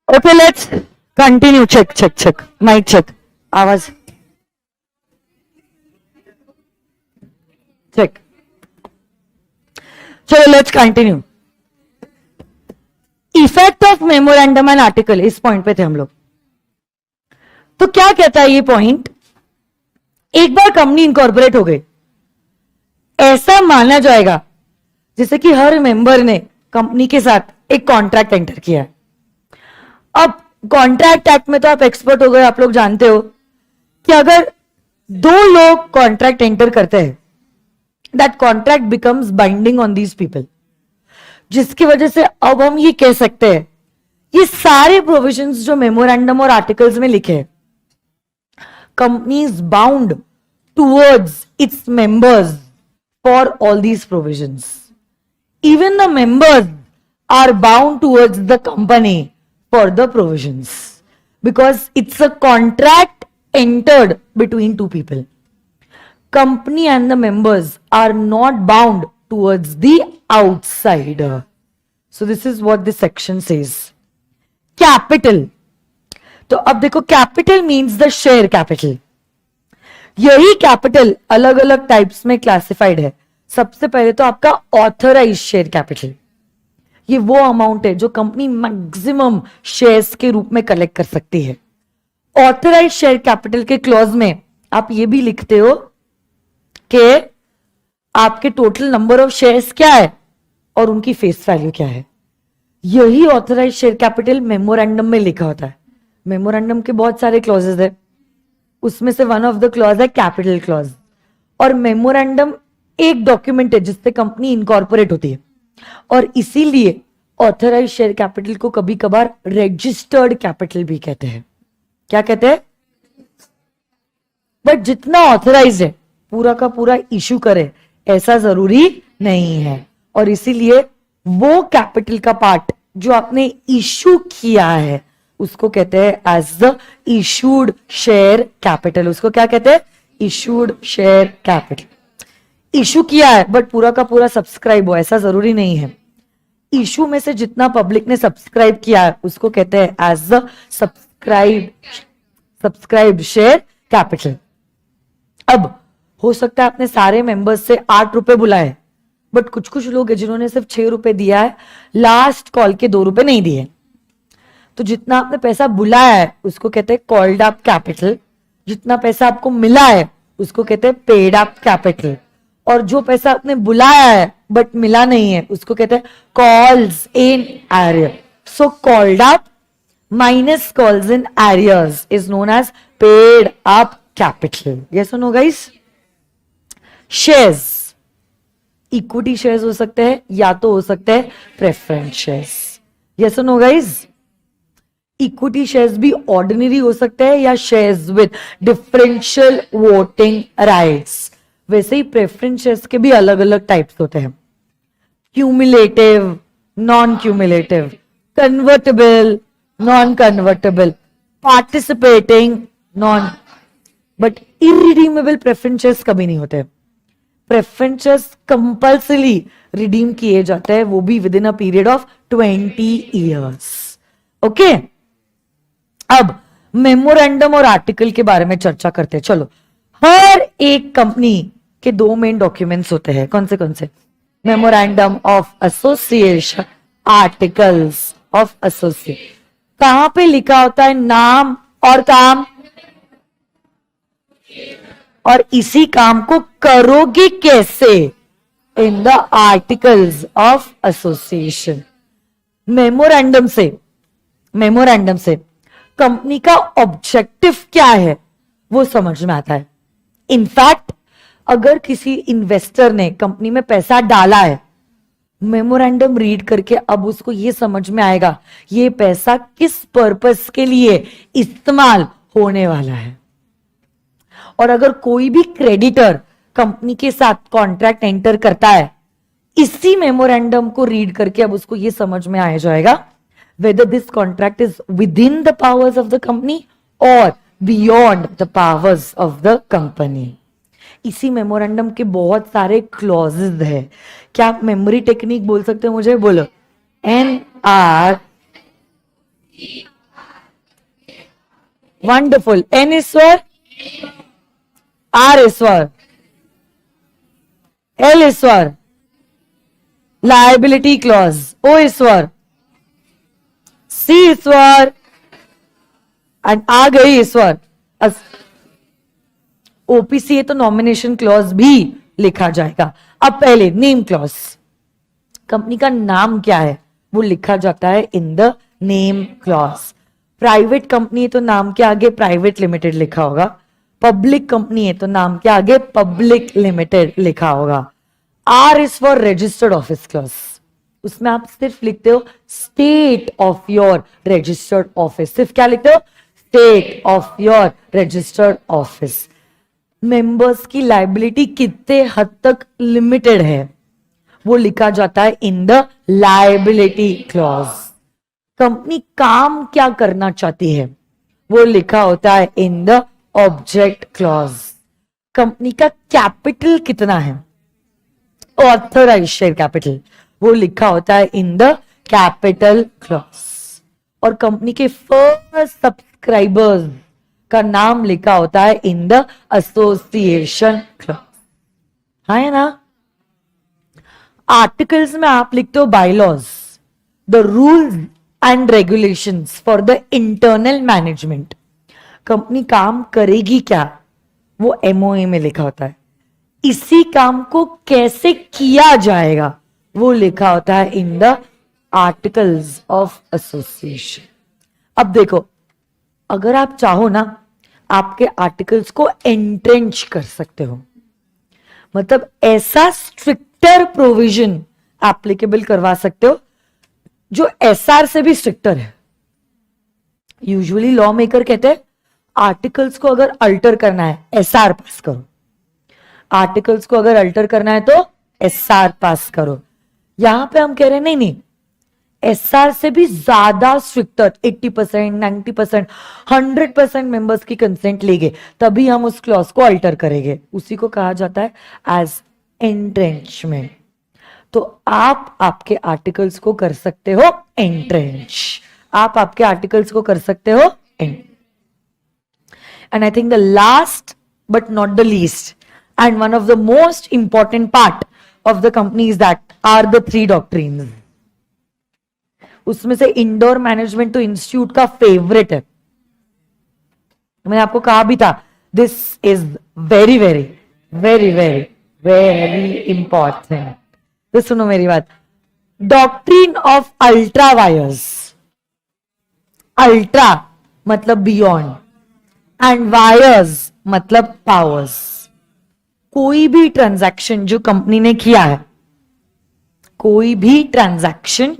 Okay let's continue. Check check check mic check. आवाज चेक. चलो let's continue. Effect of memorandum and article, इस पॉइंट पे थे हम लोग. तो क्या कहता है ये पॉइंट? एक बार कंपनी इनकॉर्पोरेट हो गई, ऐसा माना जाएगा जैसे कि हर मेंबर ने कंपनी के साथ एक कॉन्ट्रैक्ट एंटर किया है. अब कॉन्ट्रैक्ट एक्ट में तो आप एक्सपर्ट हो गए, आप लोग जानते हो कि अगर दो लोग कॉन्ट्रैक्ट एंटर करते हैं, that contract becomes binding on these people, जिसकी वजह से अब हम ये कह सकते हैं ये सारे प्रोविजंस जो मेमोरेंडम और आर्टिकल्स में लिखे हैं, company is bound towards its members for all these provisions. Even the members are bound towards the company for the provisions, because it's a contract entered between two people. Company and the members are not bound towards the outsider. So this is what this section says. Capital. तो अब देखो, capital means the share capital. यही capital अलग अलग types में classified है. सबसे पहले तो आपका ऑथराइज शेयर कैपिटल. ये वो अमाउंट है जो कंपनी मैक्सिमम शेयर्स के रूप में कलेक्ट कर सकती है. ऑथराइज शेयर कैपिटल के क्लॉज में आप ये भी लिखते हो कि आपके टोटल नंबर ऑफ शेयर्स क्या है और उनकी फेस वैल्यू क्या है. यही ऑथराइज शेयर कैपिटल मेमोरेंडम में लिखा होता है. मेमोरेंडम के बहुत सारे क्लॉजेस है, उसमें से वन ऑफ द क्लॉज है कैपिटल क्लॉज. और मेमोरेंडम एक डॉक्यूमेंट है जिससे कंपनी इनकॉर्पोरेट होती है, और इसीलिए ऑथराइज शेयर कैपिटल को कभी कभार रजिस्टर्ड कैपिटल भी कहते हैं. क्या कहते हैं? बट जितना ऑथराइज है पूरा का पूरा इशू करे ऐसा जरूरी नहीं है, और इसीलिए वो कैपिटल का पार्ट जो आपने इशू किया है उसको कहते हैं as the issued share capital. उसको क्या कहते हैं? Issued share capital. इशू किया है बट पूरा का पूरा सब्सक्राइब हो ऐसा जरूरी नहीं है. इशू में से जितना पब्लिक ने सब्सक्राइब किया है उसको कहते हैं as the subscribed share capital. अब हो सकता है आपने सारे मेंबर्स से 8 रुपए बुलाए, बट कुछ कुछ लोग हैं जिन्होंने सिर्फ 6 रुपए दिया है, लास्ट कॉल के 2 रुपए नहीं दिए. तो जितना आपने पैसा बुलाया है उसको कहते हैं कॉल्ड अप कैपिटल, जितना पैसा आपको मिला है उसको कहते हैं पेड अप कैपिटल, और जो पैसा आपने बुलाया है बट मिला नहीं है उसको कहते हैं calls in arrear. So called up minus calls in arrears is known as paid up capital. Yes or no guys? Shares, equity shares हो सकते हैं या तो हो सकते हैं preference shares. Yes or no guys? Equity shares भी ordinary हो सकते हैं या shares with differential voting rights. वैसे ही preference shares के भी अलग अलग types होते हैं. Cumulative, non-cumulative, convertible, non-convertible, participating, non, but irredeemable preferences कभी नहीं होते. Preferences compulsorily redeem किए जाते हैं, वो भी within a period of 20 years. Okay? अब मेमोरेंडम और आर्टिकल के बारे में चर्चा करते हैं. चलो, हर एक कंपनी के 2 मेन डॉक्यूमेंट्स होते हैं. कौन से? Memorandum of association, articles of association. कहां पे लिखा होता है नाम और काम, और इसी काम को करोगे कैसे? In the articles of association. Memorandum से कंपनी का ऑब्जेक्टिव क्या है वो समझ में आता है. इनफैक्ट अगर किसी इन्वेस्टर ने कंपनी में पैसा डाला है, मेमोरेंडम रीड करके अब उसको ये समझ में आएगा ये पैसा किस पर्पस के लिए इस्तेमाल होने वाला है. और अगर कोई भी क्रेडिटर कंपनी के साथ कॉन्ट्रैक्ट एंटर करता है, इसी मेमोरेंडम को रीड करके अब उसको ये समझ में आ जाएगा whether this contract is within the powers of the company or beyond the powers of the company. इसी मेमोरेंडम के बहुत सारे क्लॉजेज है. क्या आप मेमोरी टेक्निक बोल सकते हो मुझे? बोलो. NR Wonderful. N is for? R is for? L is for? Liability clause. O is for? C is for? And आ गई इस पर ओपीसी है तो नॉमिनेशन क्लॉज भी लिखा जाएगा. अब पहले नेम क्लॉज. कंपनी का नाम क्या है वो लिखा जाता है in the name clause. Private company है तो नाम के आगे प्राइवेट लिमिटेड लिखा होगा. पब्लिक कंपनी है तो नाम के आगे पब्लिक लिमिटेड लिखा होगा. R is for registered office clause. उसमें आप सिर्फ लिखते हो state of your registered office. सिर्फ क्या लिखते हो? State of your registered office. Members की लाइबिलिटी कितने हद तक लिमिटेड है वो लिखा जाता है in the liability clause. Company काम क्या करना चाहती है वो लिखा होता है in the object clause. Company का कैपिटल कितना है, ऑथराइज्ड शेयर कैपिटल, वो लिखा होता है इन द कैपिटल क्लॉज. और कंपनी के फर्स्ट सब्सक्राइबर्स का नाम लिखा होता है इन द एसोसिएशन क्लॉज. है ना. आर्टिकल्स में आप लिखते हो bylaws, the rules and regulations for the internal management. Company काम करेगी क्या वो एमओए में लिखा होता है. इसी काम को कैसे किया जाएगा वो लिखा होता है in the articles of association. अब देखो, अगर आप चाहो ना आपके आर्टिकल्स को एंट्रेंच कर सकते हो, मतलब ऐसा स्ट्रिक्टर प्रोविजन एप्लीकेबल करवा सकते हो जो एसआर से भी स्ट्रिक्टर है. यूजुअली लॉ मेकर कहते हैं आर्टिकल्स को अगर अल्टर करना है एसआर पास करो. आर्टिकल्स को अगर अल्टर करना है तो एसआर पास करो. यहां पे हम कह रहे हैं नहीं नहीं, एसआर से भी ज्यादा स्ट्रिक्टर 80%, 90%, 100% मेंबर्स की कंसेंट लेंगे तभी हम उस क्लॉज को अल्टर करेंगे. उसी को कहा जाता है एज एंट्रेंचमेंट. तो आप आपके आर्टिकल्स को कर सकते हो एंट्रेंच. आप आपके आर्टिकल्स को कर सकते हो and I think the last but not the least and one of the most important part of the company is that are the 3 doctrines. उसमें से इंडोर मैनेजमेंट तो इंस्टीट्यूट का फेवरेट है. मैंने आपको कहा भी था this is very very very very very important. तो सुनो मेरी बात. Doctrine of ultra vires. Ultra मतलब बियॉन्ड एंड वायर्स मतलब पावर्स. कोई भी ट्रांजैक्शन जो कंपनी ने किया है, कोई भी ट्रांजैक्शन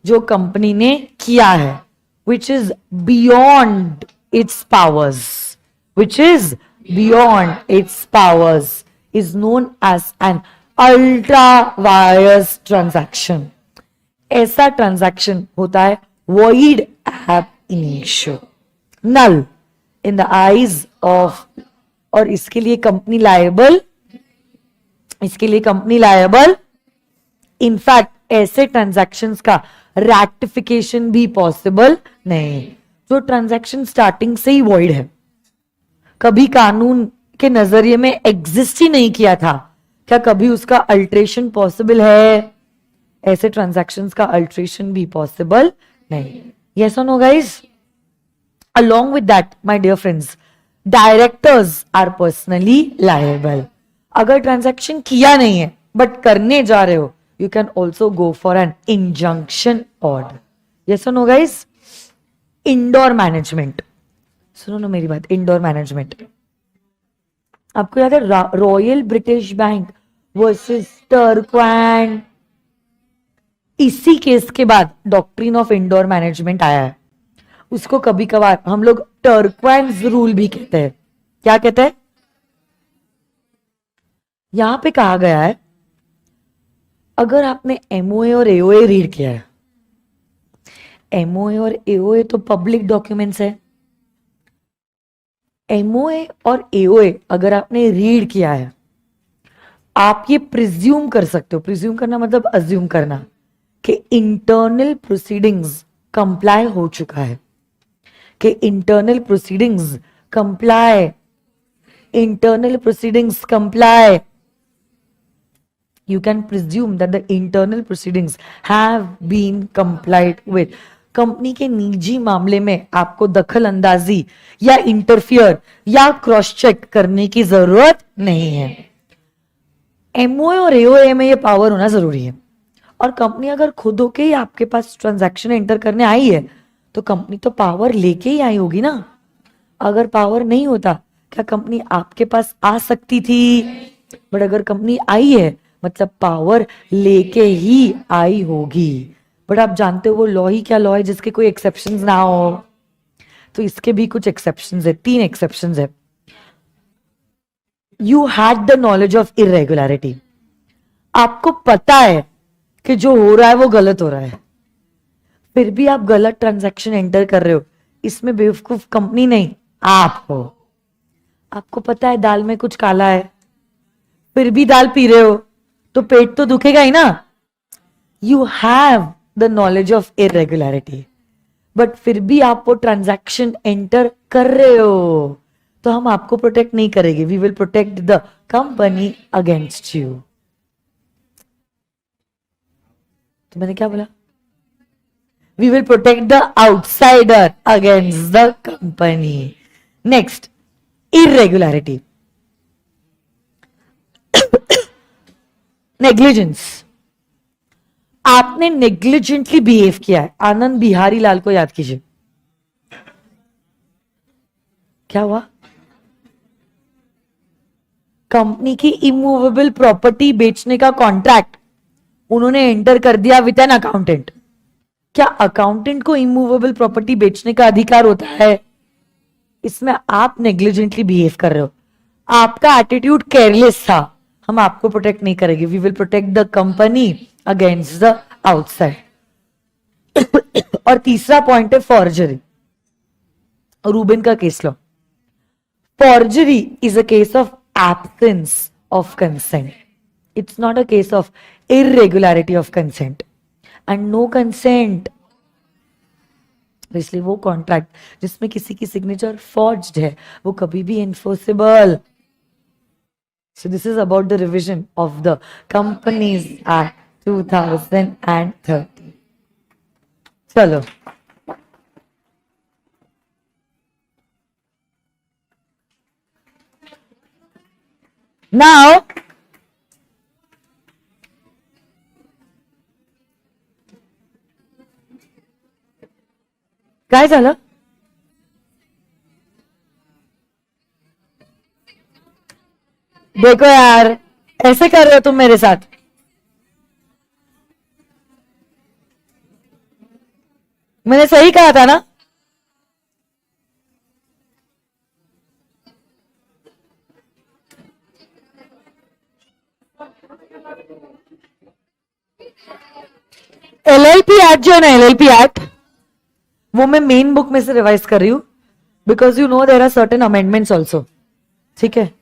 जो कंपनी ने किया है which is beyond its powers, which is beyond its powers is known as an ultra wires transaction. ऐसा ट्रांजैक्शन होता है void ab initio, null in the eyes of. और इसके लिए कंपनी लायबल, इसके लिए कंपनी लायबल. इनफैक्ट ऐसे transactions का रैटिफिकेशन भी पॉसिबल नहीं. जो ट्रांजैक्शन स्टार्टिंग से ही वॉइड है, कभी कानून के नजरिए में एग्जिस्ट ही नहीं किया था, क्या कभी उसका अल्ट्रेशन पॉसिबल है? ऐसे ट्रांजैक्शंस का अल्ट्रेशन भी पॉसिबल नहीं. यस और no guys? Along with that my dear friends, directors are personally liable. अगर ट्रांजैक्शन किया नहीं है बट करने जा रहे हो, you can also go for an injunction order. Yes और नो गाइस? Indoor management. सुनो ना मेरी बात. इंडोर मैनेजमेंट आपको याद है Royal British Bank versus Turquand. इसी केस के बाद डॉक्ट्रिन ऑफ इंडोर मैनेजमेंट आया है. उसको कभी कभार हम लोग टर्क्वैन्स रूल भी कहते हैं. क्या कहते हैं? यहां पे कहा गया है अगर आपने एमओए और एओए रीड किया है, एमओए और एओए तो पब्लिक डॉक्यूमेंट्स है. एमओए और एओए अगर आपने रीड किया है, आप ये प्रिज्यूम कर सकते हो. प्रिज्यूम करना मतलब अज्यूम करना कि इंटरनल प्रोसीडिंग्स कंप्लाई हो चुका है, कि internal proceedings comply, internal proceedings comply, you can presume that the internal proceedings have been complied with. Company के निजी मामले में आपको दखल अंदाजी या इंटरफियर या क्रॉस चेक करने की जरूरत नहीं है. एमओए और एओए में ये पावर होना जरूरी है. और कंपनी अगर खुद होके ही आपके पास ट्रांजैक्शन एंटर करने आई है तो कंपनी तो पावर लेके ही आई होगी ना. अगर पावर नहीं होता क्या कंपनी आपके पास आ सकती थी? बट अगर कंपनी आई है मतलब पावर लेके ही आई होगी. बट आप जानते हो वो लॉ ही क्या लॉ है जिसके कोई एक्सेप्शंस ना हो. तो इसके भी कुछ एक्सेप्शंस है, 3 एक्सेप्शंस है. You had the knowledge of irregularity. आपको पता है कि जो हो रहा है वो गलत हो रहा है, फिर भी आप गलत ट्रांजैक्शन एंटर कर रहे हो. इसमें बेवकूफ कंपनी नहीं, आप हो. आपको पता है दाल में कुछ काला है, फिर भी दाल पी रहे हो तो पेट तो दुखेगा ही ना. You have the knowledge of irregularity but फिर भी आप वो ट्रांजैक्शन एंटर कर रहे हो तो हम आपको प्रोटेक्ट नहीं करेंगे. We will protect the company against you. तो मैंने क्या बोला? We will protect the outsider against the company. Next, irregularity, negligence. आपने नेग्लिजेंटली बिहेव किया है. आनंद बिहारी लाल को याद कीजिए. क्या हुआ? कंपनी की इमूवेबल प्रॉपर्टी बेचने का कॉन्ट्रैक्ट उन्होंने एंटर कर दिया विद एन अकाउंटेंट. क्या अकाउंटेंट को इमूवेबल प्रॉपर्टी बेचने का अधिकार होता है? इसमें आप नेग्लिजेंटली बिहेव कर रहे हो. आपका एटीट्यूड केयरलेस था. हम आपको प्रोटेक्ट नहीं करेंगे. We will protect the company against the outside. और तीसरा पॉइंट है फॉर्जरी. रूबिन का केस लो. Forgery is a case of absence of consent. It's not a case of irregularity of consent and no consent. इसलिए वो contract जिसमें किसी की सिग्नेचर फॉर्ज्ड है वो कभी भी enforceable. So this is about the revision of the Companies Act 2013. चलो, now काय झालं? देखो यार, ऐसे कर रहे हो तुम मेरे साथ. मैंने सही कहा था ना? एलएलपी एक्ट जो है ना, एलएलपी एक्ट, वो मैं मेन बुक में से रिवाइज कर रही हूं because you know there are certain amendments also. ठीक है.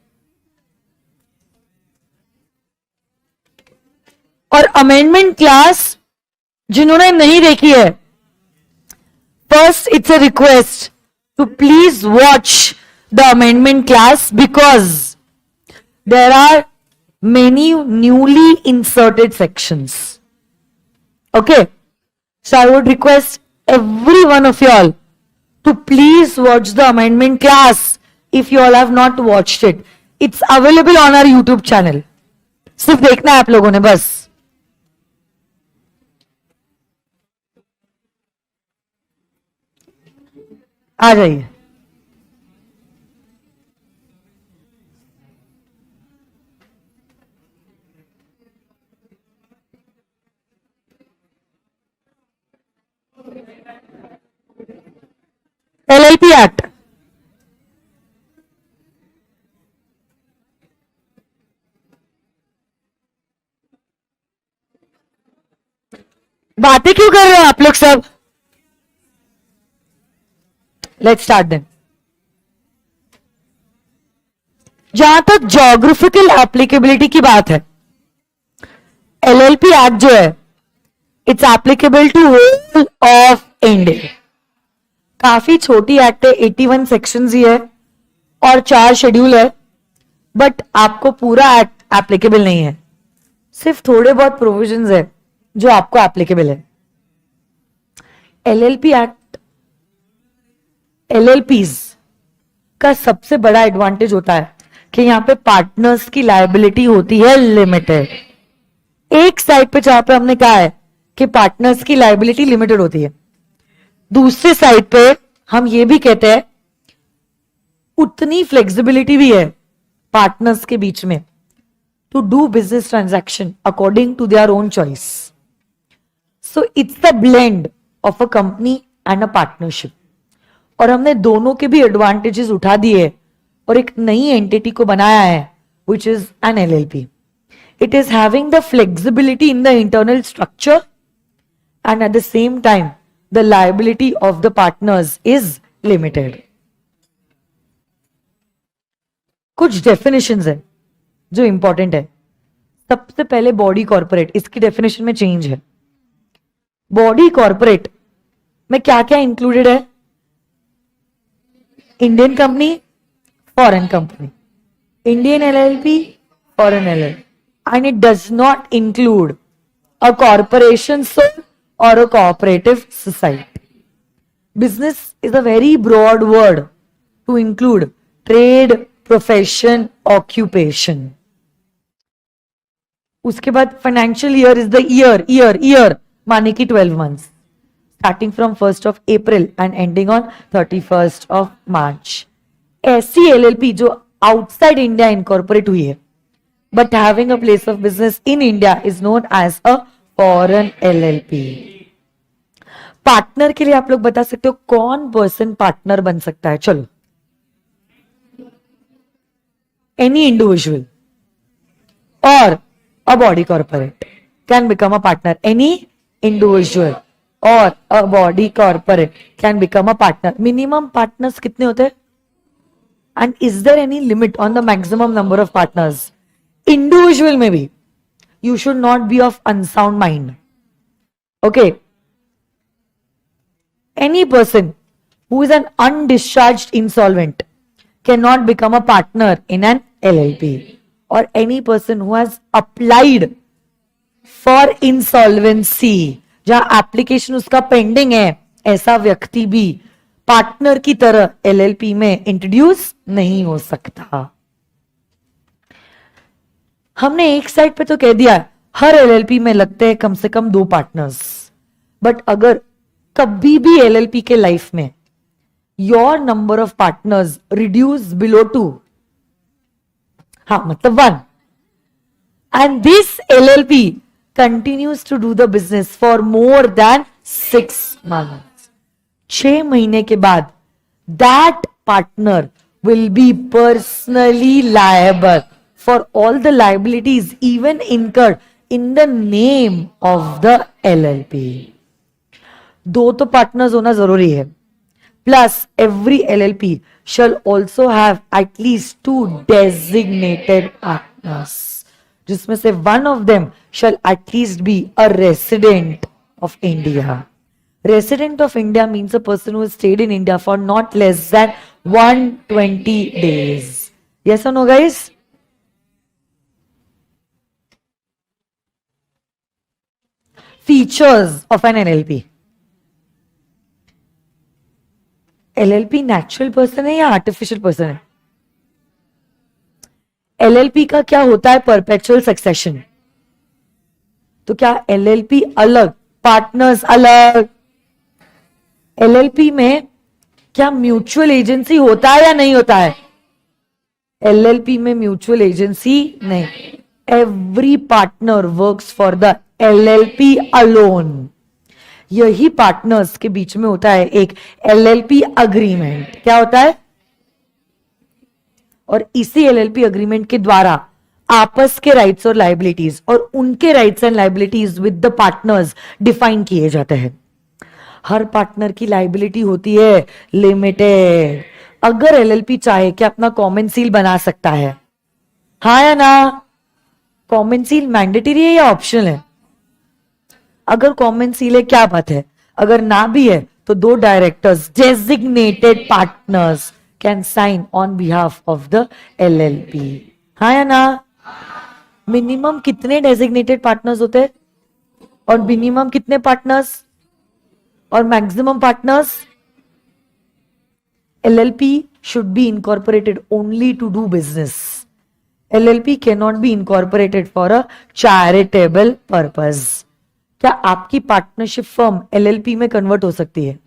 और अमेंडमेंट क्लास जिन्होंने नहीं देखी है, first it's a request to please watch the amendment class because there are many newly inserted sections. Okay, so I would request every one of y'all to please watch the amendment class if you all have not watched it. It's available on our YouTube channel. सिर्फ देखना है आप लोगों ने बस. आ जाइए. LLP act, बातें क्यों कर रहे हो आप लोग सब? Let's start then. जहां तक ज्योग्राफिकल एप्लीकेबिलिटी की बात है, एलएलपी एक्ट जो है it's applicable to whole of India. काफी छोटी एक्ट है, 81 सेक्शंस ही है और 4 शेड्यूल है, बट आपको पूरा एक्ट एप्लीकेबल नहीं है, सिर्फ थोड़े बहुत प्रोविजंस है जो आपको एप्लीकेबल है। एलएलपी एक्ट, एलएलपीज का सबसे बड़ा एडवांटेज होता है कि यहां पे पार्टनर्स की लायबिलिटी होती है लिमिटेड। एक साइड पे जहां पे हमने कहा है कि पार्टनर्स की लायबिलिटी लिमिटेड होती है, दूसरी साइड पे हम ये भी कहते हैं उतनी फ्लेक्सिबिलिटी भी है पार्टनर्स के बीच में to do business transaction according to their own choice. So it's the blend of a company and a partnership. और हमने दोनों के भी एडवांटेजेस उठा दिए और एक नई एंटिटी को बनाया है which is an LLP. It is having the flexibility in the internal structure and at the same time the liability of the partners is limited. कुछ डेफिनेशंस है जो इंपॉर्टेंट है। सबसे पहले बॉडी कॉर्पोरेट, इसकी डेफिनेशन में चेंज है। Body corporate में क्या क्या इंक्लूडेड है? Indian company, foreign company, Indian LLP, foreign LLP, and it does not include a corporation or a cooperative society. Business is a very broad word to include trade, profession, occupation. उसके बाद financial year is the year माने की 12 months starting from 1st of April and ending on 31st of March. ऐसी LLP जो outside India incorporate हुई है but having a place of business in India is known as a foreign LLP. Partner के लिए आप लोग बता सकते हो कौन पर्सन पार्टनर बन सकता है? चलो, एनी इंडिविजुअल और a body corporate can become a partner. Any individual or a body corporate can become a partner. Minimum partners कितने होते हैं? And is there any limit on the maximum number of partners? Individual में भी you should not be of unsound mind. Okay. Any person who is an undischarged insolvent cannot become a partner in an LLP. Or any person who has applied for insolvency, जहां application उसका pending है, ऐसा व्यक्ति भी partner की तरह LLP में introduce नहीं हो सकता। हमने एक साइड पे तो कह दिया हर एलएलपी में लगते हैं कम से कम 2 पार्टनर्स, बट अगर कभी भी एलएलपी के लाइफ में your number of partners reduce below 2, हाँ मतलब 1, and this LLP continues to do the business for more than 6 months, 6 महीने के बाद that partner will be personally liable for all the liabilities even incurred in the name of the LLP. 2 तो partners होना जरूरी है, plus every LLP shall also have at least 2 designated partners, जिसमें से one of them shall at least be a resident of India. Resident of India means a person who has stayed in India for not less than 120 days. Yes or no, guys? Features of an LLP. LLP natural person है या artificial person है? LLP का क्या होता है? Perpetual succession. तो क्या LLP अलग, पार्टनर्स अलग? LLP में क्या म्यूचुअल एजेंसी होता है या नहीं होता है? LLP में म्यूचुअल एजेंसी नहीं। Every partner works for the LLP alone. यही पार्टनर्स के बीच में होता है एक LLP अग्रीमेंट। क्या होता है? और इसी LLP अग्रीमेंट के द्वारा आपस के राइट्स और लाइबिलिटीज और उनके rights and liabilities with the partners define किए जाते हैं। हर पार्टनर की लाइबिलिटी होती है लिमिटेड। अगर LLP चाहे कि अपना कॉमन सील बना सकता है, हाँ या ना? कॉमन सील मैंडेटरी है या ऑप्शनल है? अगर कॉमन सील है क्या बात है, अगर ना भी है तो दो directors designated partners can sign on behalf of the LLP. हाँ या ना? मिनिमम कितने डेजिग्नेटेड पार्टनर्स होते हैं और मिनिमम कितने पार्टनर्स और maximum partners? LLP should be incorporated only to do business. LLP cannot be incorporated for a charitable purpose. क्या आपकी पार्टनरशिप फर्म LLP में कन्वर्ट हो सकती है?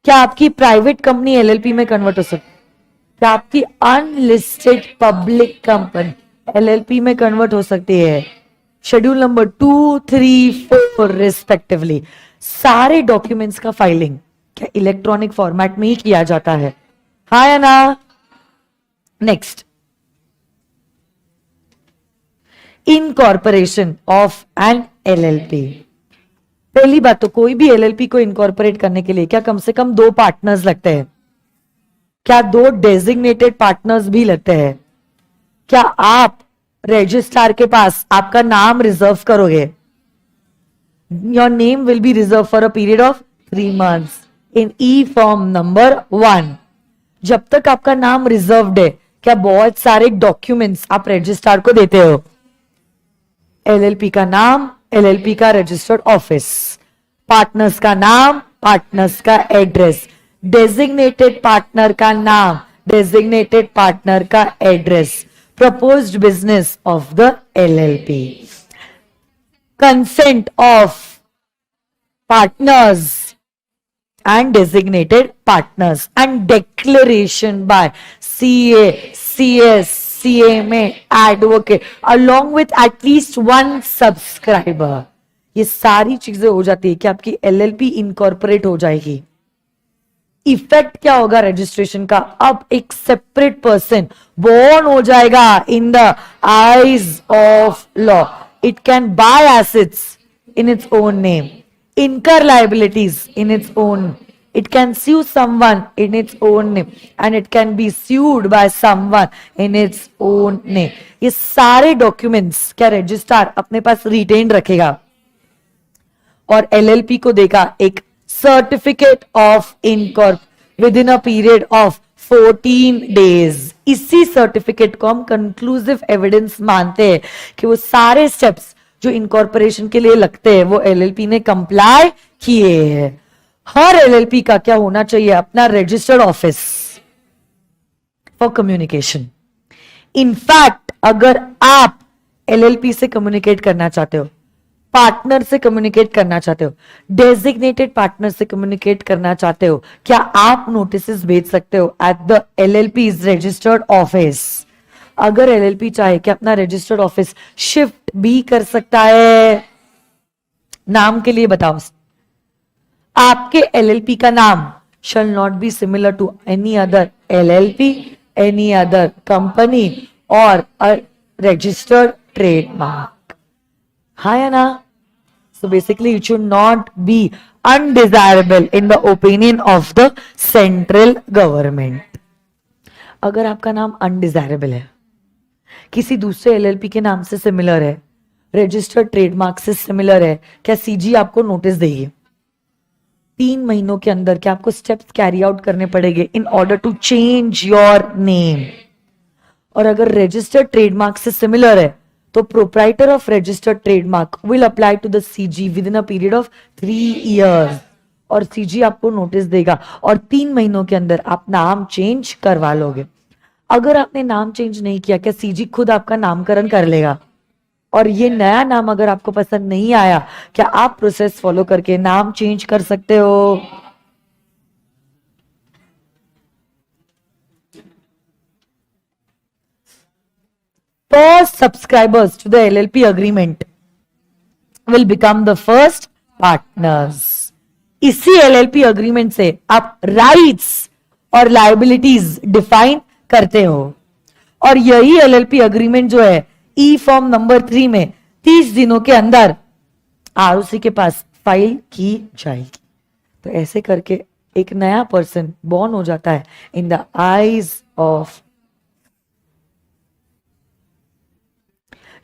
क्या आपकी प्राइवेट कंपनी LLP में कन्वर्ट हो सकती है? क्या आपकी अनलिस्टेड पब्लिक कंपनी LLP में कन्वर्ट हो सकती है? शेड्यूल नंबर 2, 3, 4 रिस्पेक्टिवली सारे डॉक्यूमेंट्स का फाइलिंग क्या इलेक्ट्रॉनिक फॉर्मेट में ही किया जाता है? हाँ या ना? Next, incorporation of an LLP। पहली बात तो कोई भी LLP को इनकॉर्पोरेट करने के लिए क्या कम से कम 2 पार्टनर्स लगते हैं? क्या 2 डेजिग्नेटेड पार्टनर्स भी लगते हैं? क्या आप रजिस्ट्रार के पास आपका नाम रिजर्व करोगे? Your name will be reserve for a period of 3 months in E form number 1। जब तक आपका नाम रिजर्व्ड है, क्या बहुत सारे डॉक्यूमेंट्स आप रजिस्ट्रार को देते हो? LLP का नाम, LLP का रजिस्टर्ड ऑफिस, पार्टनर्स का नाम, पार्टनर्स का एड्रेस, डेजिग्नेटेड पार्टनर का नाम, डेजिग्नेटेड पार्टनर का address, proposed business of the LLP, consent of partners and designated partners and declaration by CA, CS, CMA, advocate along with at least 1 subscriber। ये सारी चीजें हो जाती है कि आपकी LLP इनकॉर्पोरेट हो जाएगी। इफेक्ट क्या होगा रजिस्ट्रेशन का? अब एक सेपरेट पर्सन बोर्न हो जाएगा इन the eyes of law. It can buy assets in its own name, incur liabilities in its own, it can sue someone in its own name and it can be sued by someone in its own name। ये सारे documents क्या registrar अपने पास retain रखेगा और LLP को देगा एक certificate of incorp within a period of 14 days। इसी सर्टिफिकेट को हम कंक्लूसिव एविडेंस मानते हैं कि वो सारे स्टेप्स जो इनकॉर्पोरेशन के लिए लगते हैं वो LLP ने कंप्लाई किए हैं। हर LLP का क्या होना चाहिए? अपना registered office for communication. In fact अगर आप LLP से कम्युनिकेट करना चाहते हो, पार्टनर से कम्युनिकेट करना चाहते हो, डेजिग्नेटेड पार्टनर से कम्युनिकेट करना चाहते हो, क्या आप नोटिस भेज सकते हो at the LLP's registered office? अगर LLP चाहे कि अपना रजिस्टर्ड ऑफिस शिफ्ट भी कर सकता है। नाम के लिए बताओ, आपके LLP का नाम shall not be similar to any other LLP, any other company or a registered trademark। हाँ या ना? So basically it should not be undesirable in the opinion of the central government। अगर आपका नाम अनडिजायरेबल है, किसी दूसरे LLP के नाम से सिमिलर है, रजिस्टर्ड ट्रेडमार्क से सिमिलर है, क्या CG आपको नोटिस देगी? 3 महीनों के अंदर क्या आपको स्टेप्स कैरी आउट करने पड़ेंगे in order to change your name. और अगर रजिस्टर्ड ट्रेडमार्क से सिमिलर है तो proprietor of registered trademark will apply to the CG within a period of 3 years और CG आपको नोटिस देगा और 3 महीनों के अंदर आप नाम चेंज करवा लोगे। अगर आपने नाम चेंज नहीं किया, क्या CG खुद आपका नामकरण कर लेगा? और ये नया नाम अगर आपको पसंद नहीं आया, क्या आप प्रोसेस फॉलो करके नाम चेंज कर सकते हो? First subscribers to the LLP agreement will become the first partners। इसी LLP agreement से आप rights और liabilities define करते हो और यही LLP agreement जो है ई फॉर्म नंबर 3 में 30 दिनों के अंदर ROC के पास फाइल की जाएगी। तो ऐसे करके एक नया पर्सन बॉर्न हो जाता है इन द आईज ऑफ।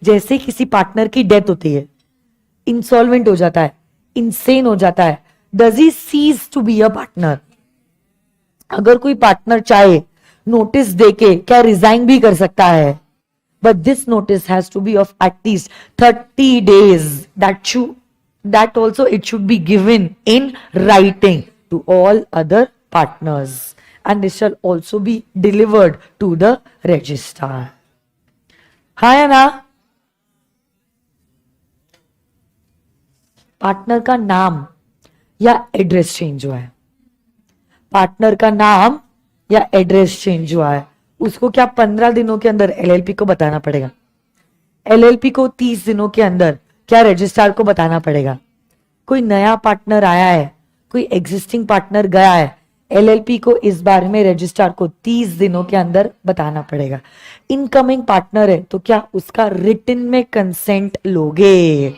जैसे किसी पार्टनर की डेथ होती है, इंसॉल्वेंट हो जाता है, इंसेन हो जाता है, does he cease to be a partner? अगर कोई पार्टनर चाहे नोटिस देके क्या रिजाइन भी कर सकता है, but this notice has to be of at least 30 days. That also it should be given in writing to all other partners, and this shall also be delivered to the registrar. हाँ या ना? Partner का नाम या address change हुआ है, partner का नाम या एड्रेस चेंज हुआ है, उसको क्या 15 दिनों के अंदर एलएलपी को बताना पड़ेगा? एलएलपी को 30 दिनों के अंदर क्या रजिस्ट्रार को बताना पड़ेगा? कोई नया पार्टनर आया है, कोई एग्जिस्टिंग पार्टनर गया है, एलएलपी को इस बारे में रजिस्ट्रार को 30 दिनों के अंदर बताना पड़ेगा. इनकमिंग पार्टनर है तो क्या उसका रिटन में कंसेंट लोगे?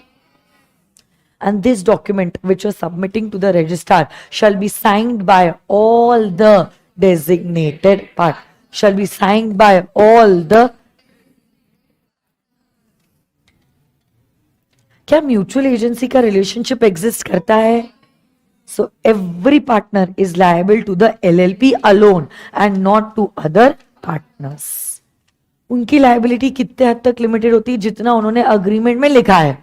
And this document which you're submitting to the registrar shall be signed by all the designated part, shall be signed by all the. क्या म्यूचुअल एजेंसी का रिलेशनशिप एग्जिस्ट करता है? So every partner is liable to the LLP alone and not to other partners. उनकी liability कितने हद तक limited होती है? जितना उन्होंने अग्रीमेंट में लिखा है.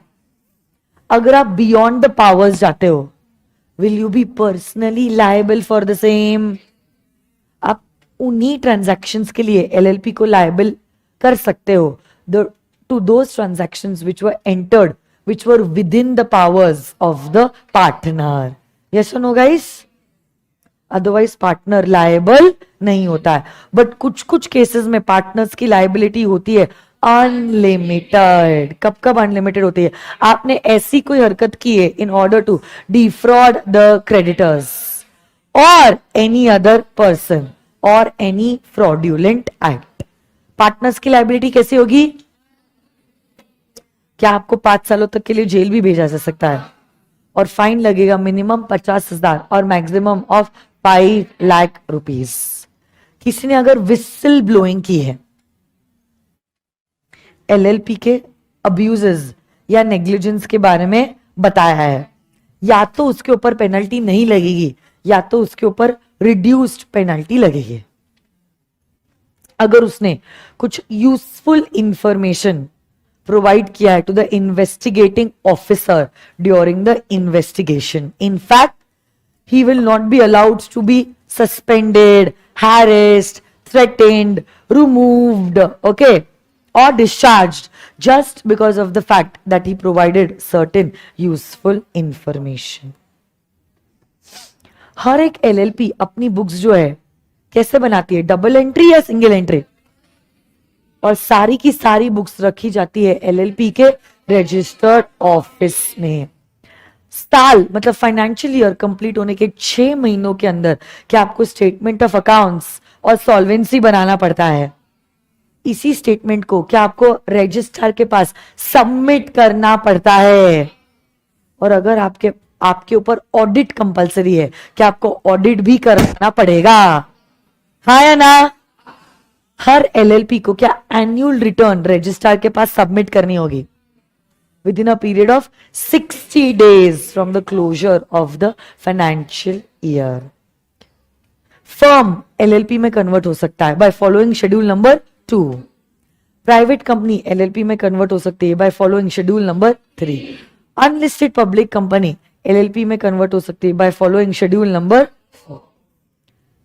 अगर आप बियॉन्ड द पावर्स जाते हो, will you B personally liable for the same? आप उन्हीं ट्रांजैक्शंस के लिए एलएलपी को लायबल कर सकते हो, to those transactions which were entered, which were within the powers of the partner. Yes और no guys? Otherwise partner liable नहीं होता है. बट कुछ कुछ केसेस में पार्टनर्स की लायबिलिटी होती है अनलिमिटेड. कब कब अनलिमिटेड होती है? आपने ऐसी कोई हरकत की है in order to defraud the creditors और एनी अदर पर्सन और एनी फ्रॉड्यूलेंट एक्ट. पार्टनर्स की लायबिलिटी कैसी होगी? क्या आपको 5 सालों तक के लिए जेल भी भेजा जा सकता है और फाइन लगेगा मिनिमम 50,000 और मैक्सिमम ऑफ 5 लाख रुपीस. किसी ने अगर विसिल ब्लोइंग की है, एलएलपी के अब्यूजेस या नेग्लिजेंस के बारे में बताया है, या तो उसके ऊपर पेनल्टी नहीं लगेगी या तो उसके ऊपर रिड्यूस्ड पेनल्टी लगेगी. अगर उसने कुछ यूजफुल इंफॉर्मेशन प्रोवाइड किया है to the investigating officer during the investigation, in fact he will not be allowed to be suspended, harassed, threatened, removed, okay, or discharged just because of the fact that he provided certain useful information. हर एक LLP अपनी books जो है कैसे बनाती है? Double entry या single entry? और सारी की सारी बुक्स रखी जाती है एलएलपी के रजिस्टर्ड ऑफिस में. साल मतलब फाइनेंशियल ईयर कंप्लीट होने के 6 महीनों के अंदर क्या आपको स्टेटमेंट ऑफ अकाउंट्स और सॉल्वेंसी बनाना पड़ता है. इसी स्टेटमेंट को क्या आपको रजिस्ट्रार के पास सबमिट करना पड़ता है. और अगर आपके ऊपर ऑडिट कंपलसरी है, क्या आपको ऑडिट भी करना पड़ेगा? हाँ या ना? हर एलएलपी को क्या एनुअल रिटर्न रजिस्ट्रार के पास सबमिट करनी होगी within a period of 60 days from the closure of the financial year. Firm LLP में कन्वर्ट हो सकता है by following schedule number 2. Private company LLP में कन्वर्ट हो सकती है by following schedule number 3. Unlisted public company LLP में convert हो सकती है by following schedule number 4.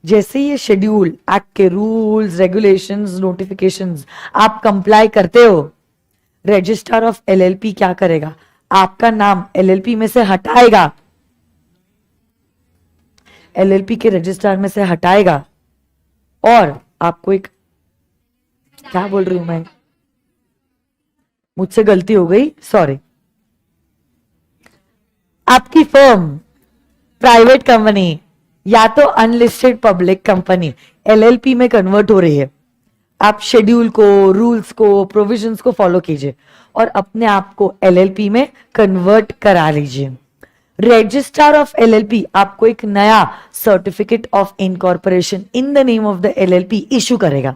जैसे ये शेड्यूल एक्ट के रूल्स, रेगुलेशंस, नोटिफिकेशंस आप कंप्लाई करते हो, रजिस्ट्रार ऑफ एलएलपी क्या करेगा? आपका नाम एलएलपी में से हटाएगा, एलएलपी के रजिस्ट्रार में से हटाएगा और आपको एक, क्या बोल रही हूं मैं, मुझसे गलती हो गई, सॉरी. आपकी फर्म प्राइवेट कंपनी या तो अनलिस्टेड पब्लिक कंपनी एलएलपी में कन्वर्ट हो रही है. आप शेड्यूल को, रूल्स को, प्रोविजंस को फॉलो कीजिए और अपने आप को एलएलपी में कन्वर्ट करा लीजिए. रजिस्ट्रार ऑफ एलएलपी आपको एक नया certificate of incorporation in the name of the LLP issue करेगा.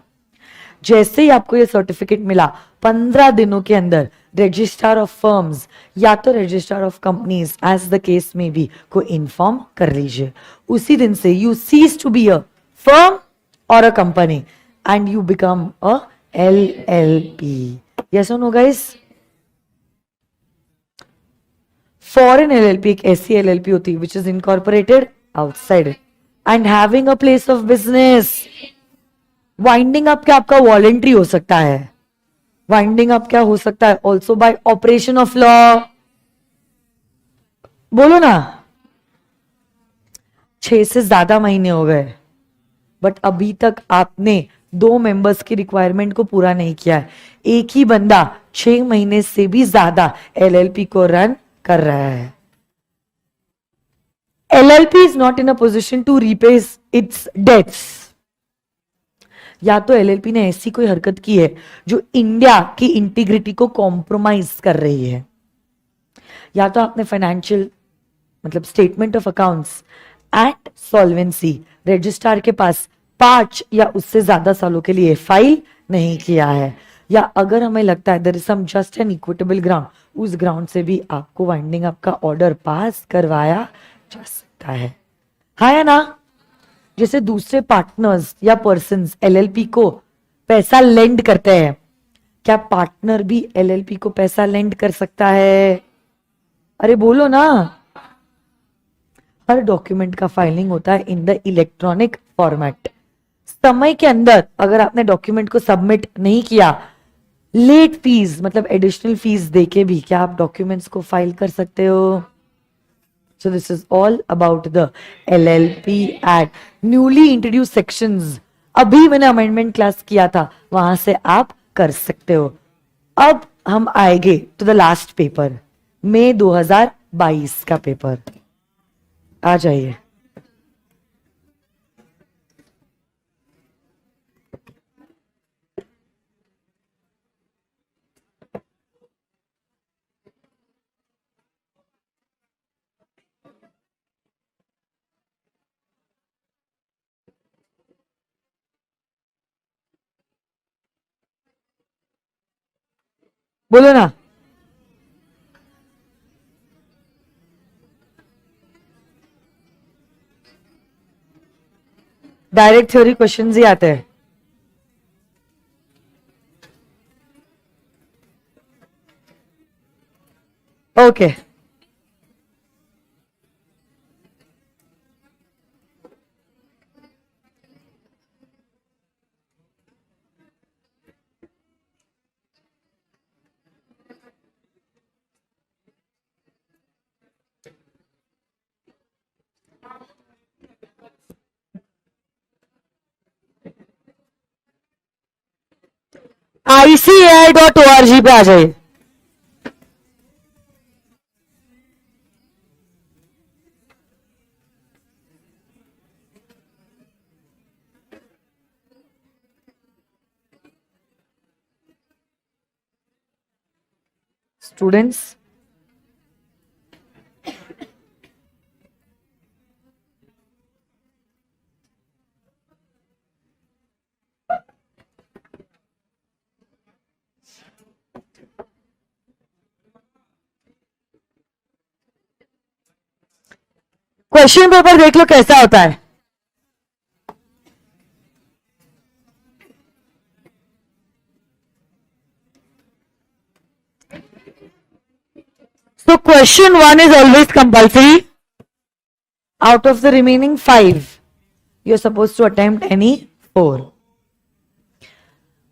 जैसे ही आपको ये सर्टिफिकेट मिला, 15 दिनों के अंदर रजिस्ट्रार ऑफ फर्म्स या तो registrar of companies as the case may be को इन्फॉर्म कर लीजिए. उसी दिन से you cease to be a firm or a company and you become a LLP. Yes or no guys? Foreign LLP एक ऐसी LLP होती है which is incorporated outside and having a place of business. Winding up क्या आपका voluntary हो सकता है, winding up क्या हो सकता है also bye operation of law. बोलो ना. 6 से ज्यादा महीने हो गए बट अभी तक आपने 2 मेंबर्स की रिक्वायरमेंट को पूरा नहीं किया है. एक ही बंदा 6 महीने से भी ज्यादा LLP को रन कर रहा है. LLP is not in a position to repay its debts. या तो LLP ने ऐसी कोई हरकत की है जो इंडिया की इंटीग्रिटी को कॉम्प्रोमाइज कर रही है, या तो आपने फाइनेंशियल मतलब statement of accounts at solvency registrar के पास 5 या उससे ज्यादा सालों के लिए फाइल नहीं किया है, या अगर हमें लगता है there is some just and equitable ground, उस ग्राउंड से भी आपको वाइंडिंग अप का ऑर्डर पास करवाया जा सकता है. हाँ या ना. जैसे दूसरे पार्टनर्स या पर्सन्स LLP को पैसा लेंड करते हैं, क्या पार्टनर भी LLP को पैसा लेंड कर सकता है? अरे बोलो ना. हर डॉक्यूमेंट का फाइलिंग होता है इन द इलेक्ट्रॉनिक फॉर्मेट. समय के अंदर अगर आपने डॉक्यूमेंट को सबमिट नहीं किया, लेट फीस मतलब एडिशनल फीस देके भी क्या आप डॉक्यूमेंट्स को फाइल कर सकते हो? So this is all about the LLP Act. Newly introduced sections. अभी मैंने अमेंडमेंट क्लास किया था, वहां से आप कर सकते हो. अब हम आएंगे टू द लास्ट पेपर, मई 2022 का पेपर. आ जाइए. बोलो ना. डायरेक्ट थ्योरी क्वेश्चंस ही आते हैं. ओके. ICAI.org पे आ जाइए. स्टूडेंट्स, क्वेश्चन पेपर देख लो कैसा होता है. So question 1 is always compulsory. Out of the remaining 5, you're supposed to attempt any 4.